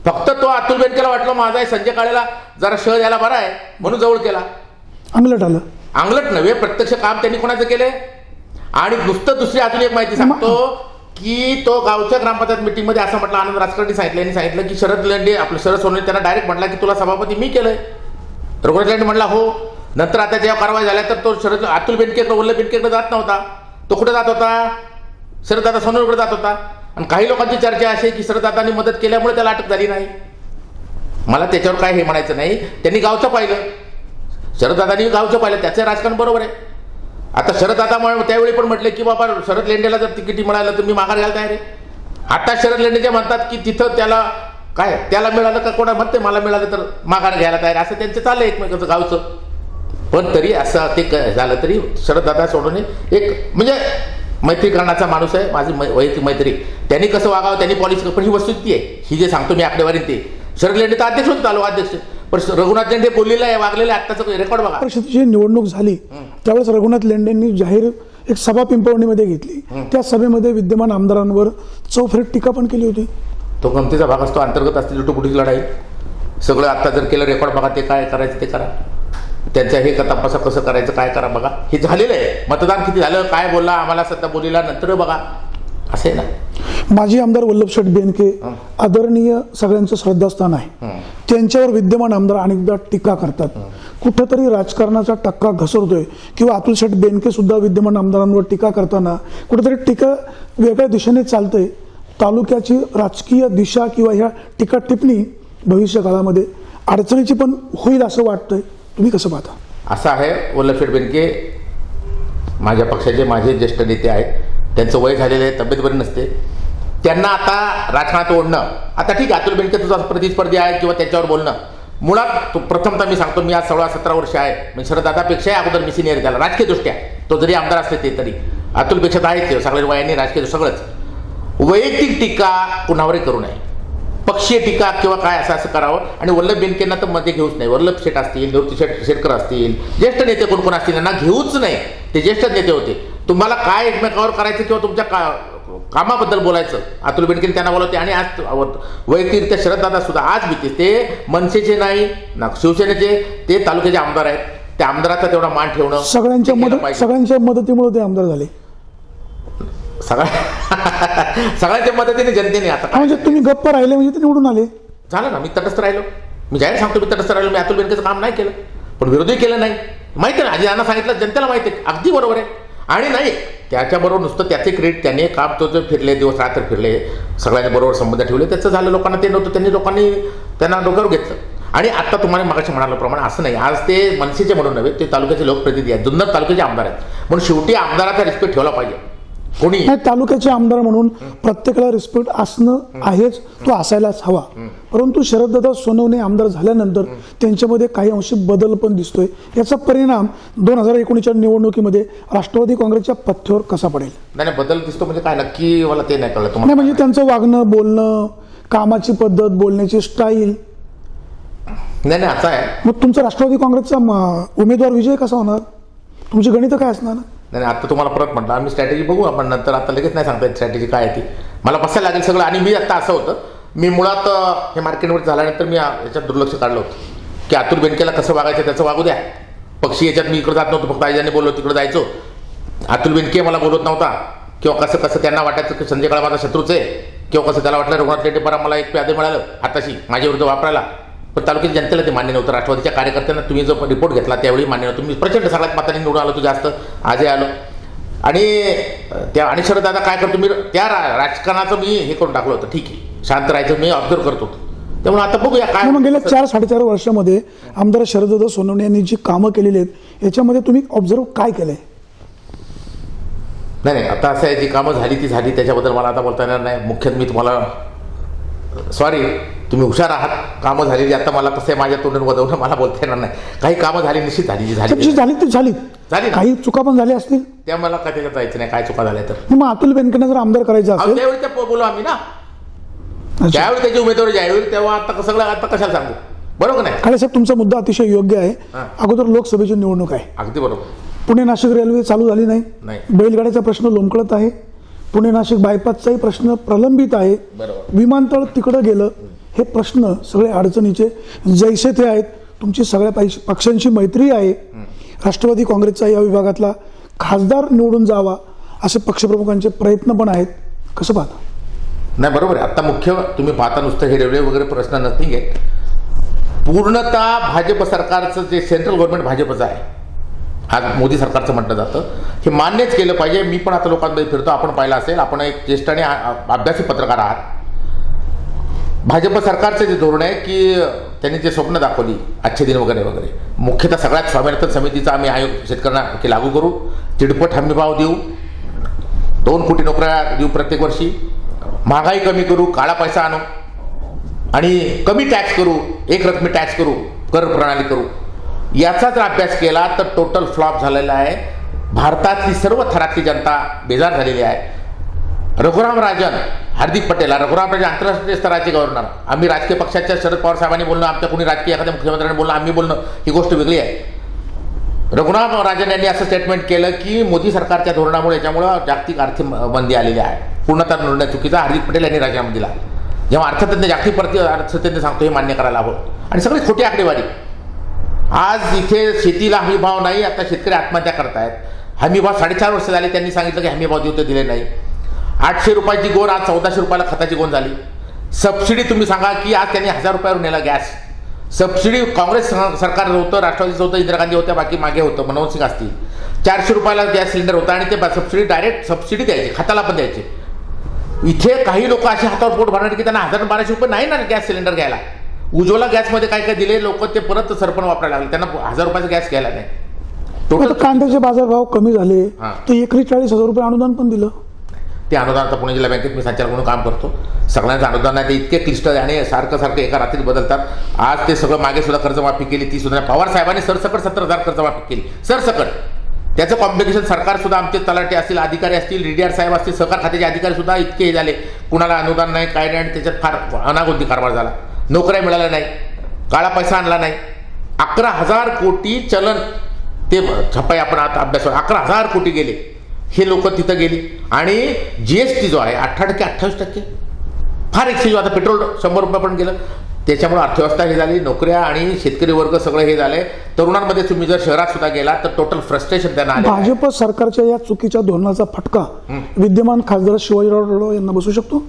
फक्त तो अतुल बेनकेला वाटलं माझा आहे, संजय काळेला जरा शह द्यायला बरा आहे म्हणून जवळ केला. अंगलट आलं. अंगलट नव्हे, प्रत्यक्ष काम त्यांनी कोणाचं केलंय. आणि नुसतं दुसरी अजून एक माहिती सांगतो की तो गावच्या ग्रामपंचायत मिटिंगमध्ये असं म्हटलं, आनंद राजकारणी सांगितलं की शरद लेंडे आपलं शरद सोनवणे त्यांना डायरेक्ट म्हटला की तुला सभापती मी केलंय. रघुनाथ लेंडे म्हटला हो. नंतर आता जेव्हा कारवाई झाल्या तर तो शरद अतुल बेनकेकडे, वल्लभ बेनकेकडे जात नव्हता. तो कुठे जात होता? शरददादा सोनवणेकडे जात होता. आणि काही लोकांची चर्चा अशी की शरददादांनी मदत केल्यामुळे त्याला अटक झाली नाही. मला त्याच्यावर काय हे म्हणायचं नाही. त्यांनी गावचं पाहिलं, शरददादांनी गावचं पाहिलं, त्याचं राजकारण बरोबर आहे. आता शरददादा त्यावेळी पण म्हटले की बाबा शरद लेंडेला जर तिकीट मिळालं तर मी माघार घ्यायला तयार आहे. आता शरद लेंडे जे म्हणतात की तिथं त्याला मिळालं का कोणा म्हणते मला मिळालं तर माघार घ्यायला तयार, असं त्यांचं चाललं एकमेकांचं गावचं. पण तरी असं ते झालं तरी शरददादा सोडून एक म्हणजे मैत्रीकरणाचा माणूस आहे, माझी वैयक्तिक मैत्री. त्यांनी कसं वागावं, त्यांनी पॉलिसी, पण ही वस्तुस्थिती आहे ही जे सांगतो मी आकडेवारी. ते शरद लेंडे तर अध्यक्ष होते, तालुका अध्यक्ष, पण रघुनाथ लेंडे बोललेलं आहे, वागलेलं आहे. आत्ताचं रेकॉर्ड बघा. परिषदेची निवडणूक झाली त्यावेळेस रघुनाथ लेंडेंनी जाहीर एक सभा पिंपळवणीमध्ये घेतली. त्या सभेमध्ये विद्यमान आमदारांवर चौफेर टीका पण केली होती. तो गमतीचा भाग असतो, अंतर्गत असते लुटुपुटीची लढाई. सगळं आत्ता जर केलं रेकॉर्ड बघा, ते काय करायचं ते करा, त्यांच्या हे तपासा कसं करायचं काय करा बघा. हे झालेलं आहे. मतदान किती झालं, काय बोलला, आम्हाला सध्या बोलीला नंतर बघा, असं आहे ना. माजी आमदार वल्लभशेठ बेनके आदरणीय सगळ्यांचं श्रद्धास्थान आहे. त्यांच्यावर विद्यमान आमदार अनेकदा टीका करतात. कुठंतरी राजकारणाचा टक्का घसरतोय किंवा अतुल शेठ बेनके सुद्धा विद्यमान आमदारांवर टीका करताना कुठेतरी टीका वेगळ्या दिशेने चालते. तालुक्याची राजकीय दिशा किंवा ह्या टीका टिप्पणी भविष्य काळामध्ये अडचणीची पण होईल असं वाटतंय. तुम्ही कसं पाहता? असं आहे, वल्लभशेठ बेनके माझ्या पक्षाचे माझे ज्येष्ठ नेते आहेत. त्यांचं वय झालेलं आहे, तब्येत बरी नसते. त्यांना आता राजकारणात ओढणं, आता ठीक आहे अतुल बेनके तुझा प्रतिस्पर्धी आहे किंवा त्याच्यावर बोलणं, मुळात प्रथमतः मी सांगतो, मी आज 16-17 वर्ष आहे, म्हणजे शरददादापेक्षाही अगोदर मी सिनियर त्याला राजकीयदृष्ट्या. तो जरी आमदार असले ते तरी अतुलपेक्षा तर आहेच, सगळे वयाने राजकीय सगळंच. वैयक्तिक टीका कुणावरही करू नये, पक्षीय टीका किंवा काय असं करावं. आणि वल्लभ बेनकेंना तर मध्ये घेऊच नाही. वल्लभ शेठ असतील, निवृत्ती शेटकर असतील, ज्येष्ठ नेते कोण कोण असतील, यांना घेऊच नाही. ते ज्येष्ठ नेते होते. तुम्हाला काय एकमेकावर करायचं किंवा तुमच्या कामाबद्दल बोलायचं, अतुल बेनकेंनी त्यांना बोलवते. आणि आज वैयक्तिकरित्या शरददादा सुद्धा आज भीतीस, ते मनसेचे नाही ना शिवसेनेचे, ते तालुक्याचे आमदार आहेत. त्या आमदाराचा तेवढा मान ठेवणं, सगळ्यांच्या मदतीमुळे ते आमदार झाले. सगळ्यांच्या मदतीने जनतेने. आता म्हणजे तुम्ही गप्प राहिले म्हणजे ते निवडून आले. झालं ना, मी तटस्थ राहिलो. मी जाहीर सांगतो, मी तटस्थ राहिलो. मी अतुल बेनकेचं काम नाही केलं, पण विरोधही केलं नाही. माहिती आहे ना, आजी यांना सांगितलं, जनतेला माहिती आहे, अगदी बरोबर आहे. आणि नाही त्याच्याबरोबर नुसतं त्याचे क्रेडिट त्याने काम तो जे फिरले दिवस रात्र फिरले सगळ्यांबरोबर संबंध ठेवले त्याचं झालं. लोकांना ते नव्हतं, त्यांना डोक्यावर घेतलं. आणि आता तुम्हाला मगाशी म्हणाल्याप्रमाणे असं नाही, आज ते मनसेचे म्हणून नव्हे, ते तालुक्याचे लोकप्रतिनिधी आहेत, जुन्नर तालुक्याचे आमदार आहेत. म्हणून शेवटी आमदाराचा रिस्पेक्ट ठेवला पाहिजे. कोणी नाही, तालुक्याचे आमदार म्हणून प्रत्येकाला रिस्पेक्ट असणं आहेच, तो असायलाच हवा. परंतु शरददादा सोनवणे आमदार झाल्यानंतर त्यांच्यामध्ये काही अंशी बदल पण दिसतोय. याचा परिणाम 2019च्या निवडणुकीमध्ये राष्ट्रवादी काँग्रेसच्या पथ्यावर कसा पडेल? नाही बदल दिसतो म्हणजे काय नक्की मला ते नाही कळलं नाही, तुम्हाला. म्हणजे त्यांचं वागणं, बोलणं, कामाची पद्धत, बोलण्याची स्टाईल. नाही असं आहे. मग तुमचा राष्ट्रवादी काँग्रेसचा उमेदवार विजय कसा होणार? तुमची गणितं काय असणार? नाही आता तुम्हाला परत म्हटलं आम्ही स्ट्रॅटेजी बघू आपण नंतर, आता लगेच नाही सांगता येत स्ट्रॅटेजी काय आहे ती. मला बसायला लागेल सगळं. आणि मी आता असं होतं, मी मुळात हे मार्केटवर झाल्यानंतर मी याच्यात दुर्लक्ष काढलं होतं की अतुल बेनकेला कसं वागायचं त्याचं वागू द्या. पक्षी याच्यात मी इकडे जात नव्हतो, फक्त आईजाने बोललो तिकडे जायचो. अतुल बेनके मला बोलत नव्हता किंवा कसं त्यांना वाटायचं की संजय काळा माझा शत्रूच आहे, किंवा कसं त्याला वाटलं रघुनाथ रेड्डीपरा मला एक प्यादे मिळालं हाताशी माझ्या विरुद्ध वापरायला. पण तालुक्याच्या जनतेला ते मान्य नव्हतं. राष्ट्रवादीच्या कार्यकर्त्यांना तुम्ही जो रिपोर्ट घेतला त्यावेळी मान्य नव्हतं. तुम्ही प्रचंड सगळ्यात मातांनी निवडून आलो, तू जास्त आजही आलो. आणि शरददादा काय करतो, मी त्या राजकारणाचं मी हे करून टाकलं होतं. ठीक आहे, शांत राहायचं मी ऑब्झर्व करत होतो. त्यामुळे आता बघूया काय. मग गेल्या 4-4.5 वर्षामध्ये आमदार शरददादा सोनवणे यांनी जी कामं केलेली आहेत याच्यामध्ये तुम्ही ऑब्झर्व काय केलंय? नाही आता असं आहे, जी कामं झाली ती झाली, त्याच्याबद्दल मला आता बोलता येणार नाही. मुख्यतः मी तुम्हाला सॉरी, तुम्ही हुशार आहात. कामं झालेली आता मला कसं आहे माझ्या तोंडून वदवणं मला बोलता येणार नाही. काही कामं झाली निश्चित झाली, जी झाली ती झाली, काही चुका पण झाल्या असतील त्या मला काय त्याच्यात जायचं नाही. काय चुका झाल्या तर मग अतुल बेनकेंना जर आमदार करायचं असेल त्यावेळी ते बोलू आम्ही ना, त्यावेळी त्याची उमेदवारी ज्यावेळी तेव्हा आता सगळं आता कशाला सांगू, बरोबर नाही? काळे साहेब तुमचा मुद्दा अतिशय योग्य आहे. अगोदर लोकसभेची निवडणूक आहे. अगदी बरोबर. पुणे नाशिक रेल्वे चालू झाली नाही, बैलगाड्याचा प्रश्न लोंबकळत आहे, पुणे नाशिक बायपासचाही प्रश्न प्रलंबित आहे, विमानतळ तिकडं गेलं, हे प्रश्न सगळे अडचणीचे जैसे ते आहेत. तुमची सगळ्या पक्षांची मैत्री आहे. राष्ट्रवादी काँग्रेसचा या विभागातला खासदार निवडून जावा असे पक्षप्रमुखांचे प्रयत्न पण आहेत. कसं पाहता? नाही बरोबर आहे. आता मुख्य तुम्ही पाहता नुसतं हे रेल्वे वगैरे प्रश्न नथिंग आहे. पूर्णतः भाजप सरकारचं जे सेंट्रल गव्हर्नमेंट भाजपचं आहे, आज मोदी सरकारचं म्हटलं जातं, हे मान्यच केलं पाहिजे. मी पण आता लोकांमध्ये फिरतो, आपण पाहिलं असेल, आपण एक ज्येष्ठ आणि अभ्यासी पत्रकार आहात. भाजप सरकारचं जे धोरण आहे की त्यांनी जे स्वप्न दाखवली आजचे दिन वगैरे वगैरे, मुख्यतः सगळ्यात स्वामीनाथन समितीचा आम्ही आयोग शेतकऱ्यांना की लागू करू, तिडपट हमीभाव देऊ, 2 कोटी नोकऱ्या देऊ प्रत्येक वर्षी, महागाई कमी करू, काळा पैसा आणू आणि कमी टॅक्स करू, एक रकमी टॅक्स करू, कर प्रणाली करू. याचा जर अभ्यास केला तर टोटल फ्लॉप झालेला आहे. भारतातली सर्व थरातली जनता बेजार झालेली आहे. रघुराम राजन, हार्दिक पटेल, रघुराम राजन आंतरराष्ट्रीय स्तराचे गव्हर्नर, आम्ही राजकीय पक्षाच्या शरद पवार साहेबांनी बोलणं, आमच्या कोणी राजकीय एखाद्या मुख्यमंत्र्यांनी बोलणं, आम्ही बोलणं, ही गोष्ट वेगळी आहे. रघुराम राजन यांनी असं स्टेटमेंट केलं की मोदी सरकारच्या धोरणामुळे याच्यामुळं जागतिक आर्थिक मंदी आलेली आहे. पूर्णतः निर्णय चुकीचा. हार्दिक पटेल यांनी राजीनामा दिला. जेव्हा अर्थतज्ञ जागतिक अर्थतज्ञ सांगतो हे मान्य करायला हवं. आणि सगळी खोटी आकडेवारी. आज इथे शेतीला हमीभाव नाही, आता शेतकरी आत्महत्या करतायत. हमीभाव 4.5 वर्ष झाले, त्यांनी सांगितलं की हमीभाव देऊ तर दिले नाही. 800 रुपयाची गोण आज 1400 रुपयाला खताची गोण झाली. सबसिडी तुम्ही सांगा की आज त्यांनी 1000 रुपयावर नेला गॅस. सबसिडी काँग्रेस सरकारचं होतं, राष्ट्रवादीचं होतं, इंदिरा गांधी होत्या, बाकी मागे होतं, मनमोहन सिंग असतील. 400 रुपयाला गॅस सिलेंडर होता आणि ते सबसिडी डायरेक्ट सबसिडी द्यायची, खताला पण द्यायचे. इथे काही लोक असे हातावर पोट भरणार की त्यांना 1000-1200 रुपये नाही ना गॅस सिलेंडर घ्यायला. उज्ज्वला गॅसमध्ये काय काय दिले लोक, ते परत सरपण वापरायला लागले, त्यांना 1000 रुपयाचा गॅस घ्यायला नाही. टोटल कांद्याचे बाजारभाव कमी झाले तर एकरी 40,000 रुपये अनुदान पण दिलं. ते अनुदान आता पुणे जिल्हा बँकेत मी संचालक म्हणून काम करतो. सगळ्यांचं अनुदान आहे, ते इतके क्लिष्ट आणि सारखं एका रात्रीत बदलतात. आज ते सगळं मागे सुद्धा कर्जमाफी केली, ती सुद्धा पवार साहेबांनी सरसकट 70,000 कर्जमाफी केली, सरसकट. त्याचं कॉम्प्लिकेशन सरकार सुद्धा, आमचे तलाठी असतील, अधिकारी असतील, डीडीआर साहेब असतील, सहकार खात्याचे अधिकारी सुद्धा इतके झाले, कुणाला अनुदान नाही, काय नाही. आणि त्याच्यात फार अनागोंदी कारभार झाला. नोकऱ्या मिळाल्या नाही, काळा पैसा आणला नाही. 11,000 कोटी चलन, ते छपाई आपण आता अभ्यास, 11,000 कोटी गेले. हे लोक तिथं गेली. आणि जीएसटी जो आहे 18% 28%, फार एक्सचेंज. आता पेट्रोल 100 रुपये पण गेलं. त्याच्यामुळे अर्थव्यवस्था हे झाली, नोकऱ्या आणि शेतकरी वर्ग सगळं हे झालंय. तरुणांमध्ये तुम्ही जर शहरात सुद्धा गेला तर टोटल फ्रस्ट्रेशन त्यांना आले. भाजप सरकारच्या या चुकीच्या धोरणाचा फटका विद्यमान खासदार शिवाजीराव यांना बसू शकतो.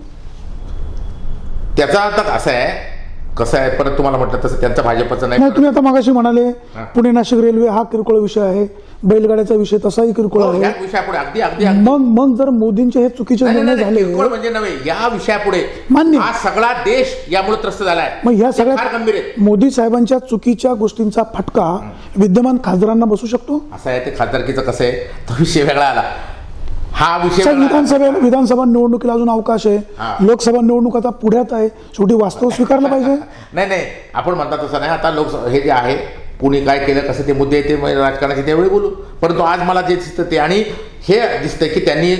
त्याचा अर्थ असा आहे कसं आहे, परत तुम्हाला म्हटलं तसं त्यांचं भाजपचं नाही, नाही. तुम्ही आता मागाशी म्हणाले पुणे नाशिक रेल्वे हा किरकोळ विषय आहे, बैलगाड्याचा विषय तसाही किरकोळ हो, आहे. या विषयापुढे अगदी अगदी मग जर मोदींचे हे चुकीचे नाही, निर्णय नाही, नाही, झाले, किरकोळ म्हणजे नव्हे, या विषयापुढे मान्य. हा सगळा देश यामुळे त्रस्त झालाय. मग ह्या हे फार सगळ्या गंभीर आहे. मोदी साहेबांच्या चुकीच्या गोष्टींचा फटका विद्यमान खासदारांना बसू शकतो. असं आहे, ते खासदारकीचं कसं आहे, तो विषय वेगळा आला. हा विषय साहेब, वेगळा आला. विधानसभा निवडणुकीला अजून अवकाश आहे, हा. लोकसभा निवडणूक आता पुढ्यात आहे, शेवटी वास्तव स्वीकारलं पाहिजे. नाही नाही, आपण म्हणता तसं नाही. आता लोक हे जे आहे, कुणी काय केलं, कसं ते मुद्दे ते राजकारणाचे त्यावेळी बोलू. परंतु आज मला जे दिसतं ते, आणि हे दिसतंय की त्यांनी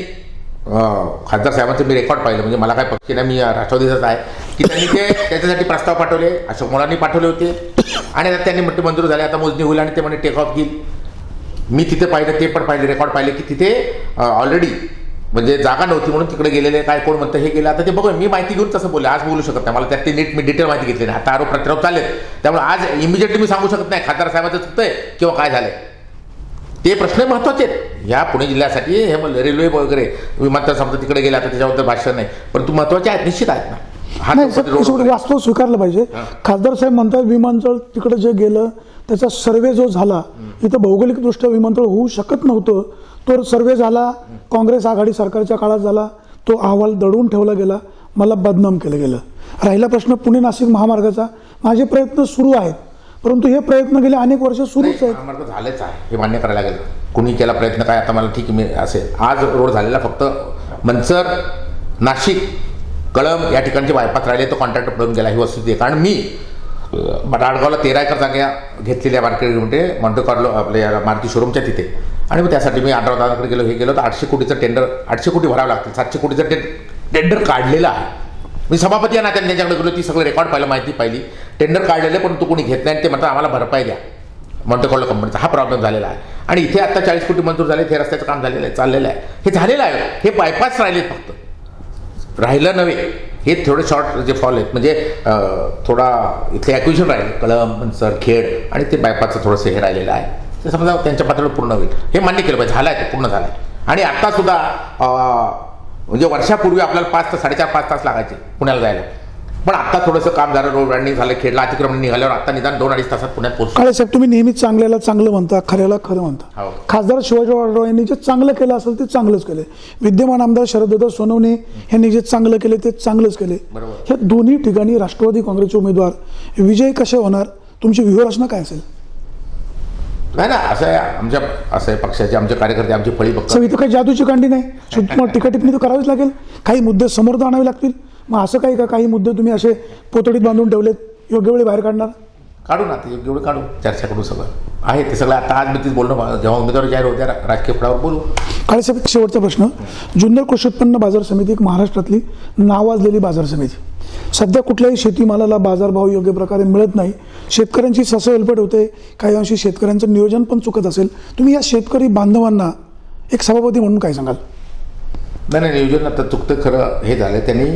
खासदार साहेबांचं मी रेकॉर्ड पाहिलं, म्हणजे मला काय पक्ष नाही, मी राष्ट्रवादीचाच आहे, की त्यांनी ते त्याच्यासाठी प्रस्ताव पाठवले, अशोक मुलांनी पाठवले होते, आणि आता त्यांनी म्हटलं मंजूर झाले, आता मोजणी होईल, आणि ते म्हणे टेक ऑफ घेईल. मी तिथे पाहिलं, ते पण पाहिले, रेकॉर्ड पाहिले की तिथे ऑलरेडी म्हणजे जागा नव्हती म्हणून तिकडे गेलेले, काय कोण म्हणतं हे गेलं. आता ते बघू, मी माहिती घेऊन तसं बोलले, आज बोलू शकत नाही, मला त्यात ते नीट मी डिटेल माहिती घेतली नाही. आता आरोप प्रत्यारोप चाललेत, त्यामुळे आज इमिजिएटली मी सांगू शकत नाही खासदार साहेबांचं चुकतंय किंवा काय झालंय. ते प्रश्न महत्वाचे आहेत या पुणे जिल्ह्यासाठी. हे रेल्वे वगैरे विमानतळ समजा तिकडे गेले, आता त्याच्याबद्दल भाष्य नाही, परंतु महत्वाचे आहेत, निश्चित आहेत ना. हा नाही, चौपदरी रोड शेवटी वगैरे. वास्तव स्वीकारलं पाहिजे. खासदार साहेब म्हणतात विमानतळ तिकडे जे गेलं त्याचा सर्वे जो झाला, इथं भौगोलिकदृष्ट्या विमानतळ होऊ शकत नव्हतं, तो सर्वे झाला, काँग्रेस आघाडी सरकारच्या काळात झाला, तो अहवाल दडवून ठेवला गेला, मला बदनाम केलं गेलं. राहिला प्रश्न पुणे नाशिक महामार्गाचा, माझे प्रयत्न सुरू आहेत, परंतु हे प्रयत्न गेले अनेक वर्ष सुरूच आहेत. महामार्ग झालेच आहे, हे मान्य करायला लागेल. कुणी केला प्रयत्न काय, आता मला ठीक मी असेल, आज रोड झालेला फक्त मंचर, नाशिक, कळंब या ठिकाणचे बायपास राहिले, तो कॉन्ट्रॅक्ट पडून गेला, ही वस्तुस्थिती आहे. कारण मी आडगावला 13 एकर जागा घेतलेल्या मार्केट म्हणजे मॉन्टे कार्लो आपल्या मारुती शोरूमच्या तिथे, आणि मग त्यासाठी मी आढराव दादाकडे गेलो, हे गेलो तर 800 कोटीचं टेंडर, 800 कोटी भरावं लागतील, 700 कोटीचं टेंडर काढलेलं आहे. मी सभापती आहे ना, त्यांच्याकडे गेलो, ती सगळं रेकॉर्ड पाहिलं, माहिती पाहिली, टेंडर काढलेले पण तू कोणी घेत नाही, ते म्हणतात आम्हाला भरपाई द्या, मॉन्टे कार्लो कंपनीचा हा प्रॉब्लेम झालेला आहे. आणि इथे आता 40 कोटी मंजूर झाले, हे रस्त्याचं काम झालेलं आहे, चाललेलं आहे, हे झालेलं आहे. हे बायपास राहिले, फक्त राहिलं नव्हे, हे थोडे शॉर्ट जे फॉल आहेत, म्हणजे थोडा इथले ॲक्विशन राहिले, कळंब, मंचर, खेड, आणि ते बायपासचं थोडंसं हे राहिलेलं आहे, ते समजा त्यांच्या पातळीवर पूर्ण होईल. हे मान्य केलं पाहिजे, झालं आहे, ते पूर्ण झालं आहे. आणि आत्तासुद्धा म्हणजे वर्षापूर्वी आपल्याला 5 ते 4.5 तास लागायचे पुण्याला जायला, पण आता थोडंसं काम झालं, रोड रनिंग झालं, खेडला अतिक्रमण निघाल्यावर आता निदान 2-2.5 तासात पुण्यात पोहोचतो. काळे साहेब, तुम्ही नेहमीच चांगल्याला चांगलं म्हणता, खऱ्याला खरं म्हणता. हो. खासदार शिवाजीराव यांनी जे चांगलं केलं असेल ते चांगलंच केलं, विद्यमान आमदार शरददादा सोनवणे यांनी जे चांगलं केले ते चांगलंच केले. बरोबर. ह्या दोन्ही ठिकाणी राष्ट्रवादी काँग्रेसचे उमेदवार विजयी कसे होणार, तुमची व्यूहरचना काय असेल? नाही ना, असं आहे आमच्या, असं आहे पक्षाचे आमचे कार्यकर्ते आमची फळी बघतात. साहेब, इथं काही जादूची कांडी नाही, मग टीका टिप्पणी तर करावीच लागेल, काही मुद्दे समोर तर आणावे लागतील. मग असं काही का काही मुद्दे तुम्ही असे पोतडीत बांधून ठेवलेत, योग्य वेळी बाहेर काढणार? काढू ना, ते योग्य वेळ काढू, चर्चा करू, सगळं आहे ते सगळं. आता आज मी तीच बोलणं, जेव्हा उमेदवार जाहीर होत्या राजकीय फळावर बोलू. काळेसाहेब, एक शेवटचा प्रश्न. जुन्नर कृषी उत्पन्न बाजार समिती एक महाराष्ट्रातली नावाजलेली बाजार समिती, सध्या कुठल्याही शेतीमालाला बाजारभाव योग्य प्रकारे मिळत नाही, शेतकऱ्यांची ससवलपट होते, काही अंशी शेतकऱ्यांचं नियोजन पण चुकत असेल, तुम्ही या शेतकरी बांधवांना एक सभापती म्हणून काय सांगाल? नाही, नियोजन आता चुकतं खरं, हे झालं त्यांनी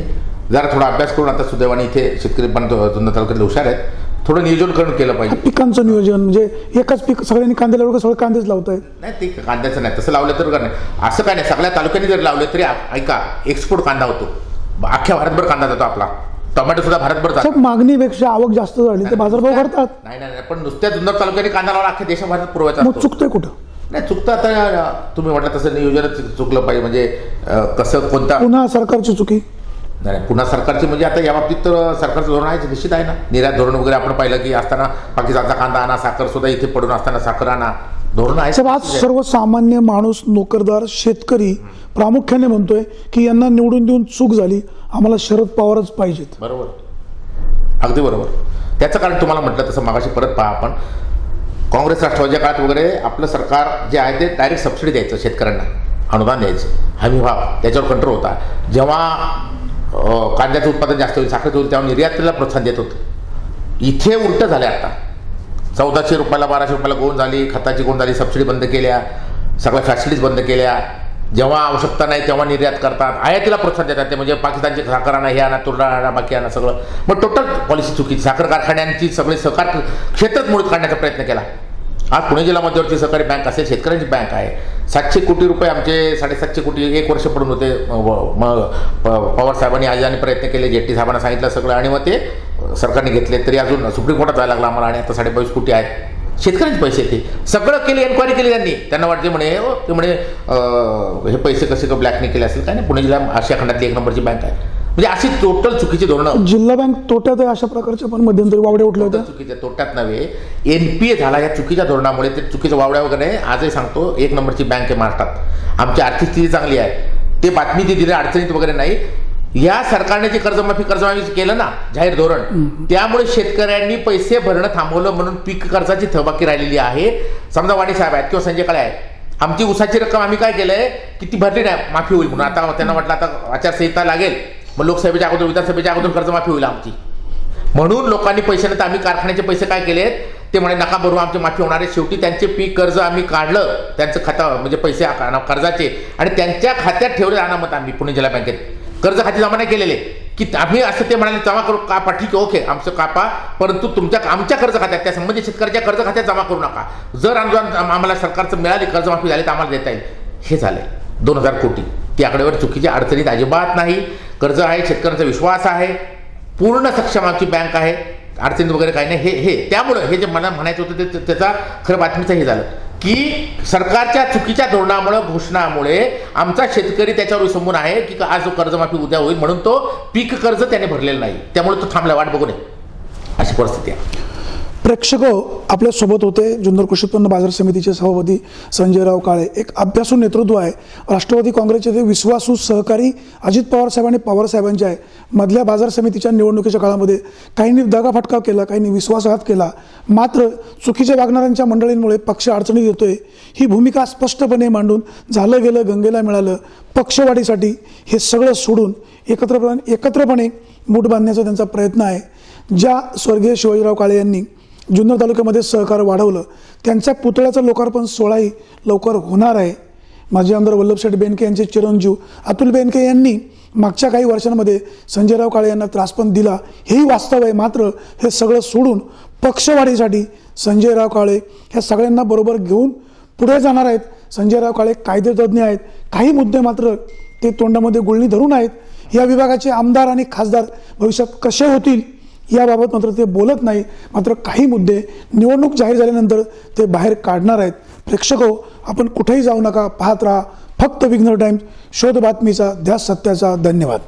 जरा थोडा अभ्यास करून, आता सुदैवाने इथे शेतकरी पण जुन्नर तालुक्यातले हुशार आहेत, थोडं नियोजन करून केलं पाहिजे. पिकांचं नियोजन म्हणजे एकच पीक सगळ्यांनी कांदे लावलं, सगळे कांदेच लावत आहेत? नाही, ते कांद्याचं नाही, तसं लावलं तर नाही, असं काय नाही, सगळ्या तालुक्यांनी जर लावले तरी ऐका, एक्सपोर्ट कांदा होतो, अख्ख्या भारतभर कांदा जातो आपला, टोमॅटो सुद्धा भारतभर जातो. साहेब, मागणीपेक्षा आवक जास्त झाली तर बाजारभाव घडतात. नाही, पण नुसत्या जुन्नर तालुक्याने कांदा लावला, अख्ख्या देशाभरात पुरवायचा मग असतो. चुकतंय कुठं? नाही, चुकतं आता तुम्ही म्हटलं तसं नियोजनच चुकलं पाहिजे, म्हणजे कसं कोणता. पुन्हा सरकारची चुकी? नाही, पुन्हा सरकारची म्हणजे आता या बाबतीत तर सरकारचं धोरण आहे, निश्चित आहे ना. निर्यात धोरण वगैरे आपण पाहिलं की असताना पाकिस्तानचा कांदा आणा, साखर सुद्धा इथे पडून असताना साखर आणा, धोरण आहे. साहेब, आज सर्वसामान्य माणूस, नोकरदार, शेतकरी प्रामुख्याने म्हणतोय की यांना निवडून देऊन चूक झाली, आम्हाला शरद पवारच पाहिजेत. बरोबर, अगदी बरोबर. त्याचं कारण तुम्हाला म्हटलं तसं मागाशी परत पहा, आपण काँग्रेस राष्ट्रवादीच्या काळात वगैरे आपलं सरकार जे आहे ते डायरेक्ट सबसिडी द्यायचं शेतकऱ्यांना, अनुदान द्यायचं, हमी भाव त्याच्यावर कंट्रोल होता. जेव्हा कांद्याचं उत्पादन जास्त होईल, साखरेचं होईल, तेव्हा निर्यातीला प्रोत्साहन देत होतं. इथे उलटं झालं, आता 1400 रुपयाला 1200 रुपयाला गोण झाली, खताची गोण झाली, सबसिडी बंद केल्या, सगळ्या फॅसिलिटीज बंद केल्या. जेव्हा आवश्यकता नाही तेव्हा निर्यात करतात, आयातीला प्रोत्साहन देतात, ते म्हणजे पाकिस्तानची साखर आणा, हे आणा, तुरडा आणा, बाकी आणा, सगळं. मग टोटल पॉलिसी चुकीची. साखर कारखान्यांची सगळे सहकार क्षेत्रच मोडीत काढण्याचा प्रयत्न केला. आज पुणे जिल्हा मध्यवर्ती सहकारी बँक असेल, शेतकऱ्यांची बँक आहे, 700 कोटी रुपये आमचे 750 कोटी 1 वर्ष पडून होते. मग पवार साहेबांनी आज प्रयत्न केले, जेट्टी साहेबांना सांगितलं सगळं, आणि मग ते सरकारने घेतले तरी अजून सुप्रीम कोर्टात जायला लागला आम्हाला, आणि आता 22.5 कोटी आहेत शेतकऱ्यांचे पैसे. ते सगळं केले, एन्क्वायरी केली त्यांना वाटते म्हणे ते म्हणे हे पैसे कसे तो ब्लॅकने केले असेल काय नाही. पुणे जिल्हा आशिया खंडातली 1 नंबरची बँक आहे. म्हणजे अशी टोटल चुकीची धोरणं. जिल्हा बँक तोट्यात आहे अशा प्रकारच्या पण मध्यंतरी वावड्या उठल्या होत्या. चुकीच्या तोट्यात नव्हे, NPA झाला या चुकीच्या धोरणामुळे. ते चुकीच्या वावड्या वगैरे आजही सांगतो 1 नंबरची बँक आहे महाराष्ट्रात. आमची आर्थिक स्थिती चांगली आहे. ते बातमी जी दिली अडचणीत वगैरे नाही. या सरकारने जे कर्जमाफी केलं ना जाहीर धोरण, त्यामुळे शेतकऱ्यांनी पैसे भरणं थांबवलं म्हणून पीक कर्जाची थकबाकी राहिलेली आहे. समजा वाणी साहेब आहेत किंवा संजय काळे आहेत, आमची उसाची रक्कम आम्ही काय केलंय की ती भरली नाही, माफी होईल म्हणून. आता त्यांना वाटलं आता आचारसंहिता लागेल, मग लोकसभेच्या अगोदर विधानसभेच्या अगोदर कर्जमाफी होईल आमची, म्हणून लोकांनी पैसे नाही तर आम्ही कारखान्याचे पैसे काय केलेत ते म्हणे नका भरू, आमची माफी होणार आहे. शेवटी त्यांचे पीक कर्ज आम्ही काढलं, त्यांचं खातं म्हणजे पैसे कर्जाचे, आणि त्यांच्या खात्यात ठेवले अनामत आम्ही पुणे जिल्हा बँकेत. कर्ज खाते जमा नाही केलेले की आम्ही असं ते म्हणाले जमा करू कापा, ठीक आहे ओके आमचं कापा, परंतु आमच्या कर्ज खात्यात त्या संबंधित शेतकऱ्याच्या कर्ज खात्यात जमा करू नका. जर अनुदान आम्हाला सरकारचं मिळाले, कर्जमाफी झाली तर आम्हाला देता येईल. हे झालंय 2000 कोटी. ती आकडेवर चुकीच्या अडचणीत अजिबात नाही. कर्ज आहे, शेतकऱ्यांचा विश्वास आहे, पूर्ण सक्षम आमची बँक आहे, अडचणीत वगैरे काही नाही. हे त्यामुळं हे जे मला म्हणायचं होतं ते त्याचा खरं बातमीचं हे झालं की सरकारच्या चुकीच्या धोरणामुळे, घोषणामुळे आमचा शेतकरी त्याच्यावर विसंबून आहे की आज जो कर्जमाफी उद्या होईल म्हणून तो पीक कर्ज त्याने भरलेलं नाही, त्यामुळे तो थांबला, वाट बघू नये, अशी परिस्थिती आहे. प्रेक्षक आपल्या सोबत होते जुन्नर कृषी उत्पन्न बाजार समितीचे सभापती संजयराव काळे. एक अभ्यासू नेतृत्व आहे. राष्ट्रवादी काँग्रेसचे ते विश्वासू सहकारी अजित पवार साहेब आणि पवार साहेबांचे आहे. मधल्या बाजार समितीच्या निवडणुकीच्या काळामध्ये काहींनी दगाफटका केला, काहींनी विश्वासघात केला, मात्र चुकीच्या वागणाऱ्यांच्या मंडळींमुळे पक्ष अडचणीत येतोय ही भूमिका स्पष्टपणे मांडून झालं गेलं गंगेला मिळालं, पक्षवाढीसाठी हे सगळं सोडून एकत्रपणे मूठ बांधण्याचा त्यांचा प्रयत्न आहे. ज्या स्वर्गीय शिवाजीराव काळे यांनी जुन्नर तालुक्यामध्ये सहकार वाढवलं, त्यांच्या पुतळ्याचं लोकार्पण सोहळाही लवकर होणार आहे. माजी आमदार वल्लभशेठ बेनके यांचे चिरंजीव अतुल बेनके यांनी मागच्या काही वर्षांमध्ये संजयराव काळे यांना त्रास पण दिला, हेही वास्तव आहे. मात्र हे सगळं सोडून पक्षवाढीसाठी संजयराव काळे ह्या सगळ्यांना बरोबर घेऊन पुढे जाणार आहेत. संजयराव काळे कायदेतज्ञ आहेत, काही मुद्दे मात्र ते तोंडामध्ये गुळणी धरून आहेत. या विभागाचे आमदार आणि खासदार भविष्यात कसे होतील याबाबत मात्र ते बोलत नाही. मात्र काही मुद्दे निवडणूक जाहीर झाल्यानंतर ते बाहेर काढणार आहेत. प्रेक्षको, आपण कुठेही जाऊ नका, पाहत राहा फक्त विघ्नर टाइम्स, शोध बातमीचा, ध्यास सत्याचा. धन्यवाद.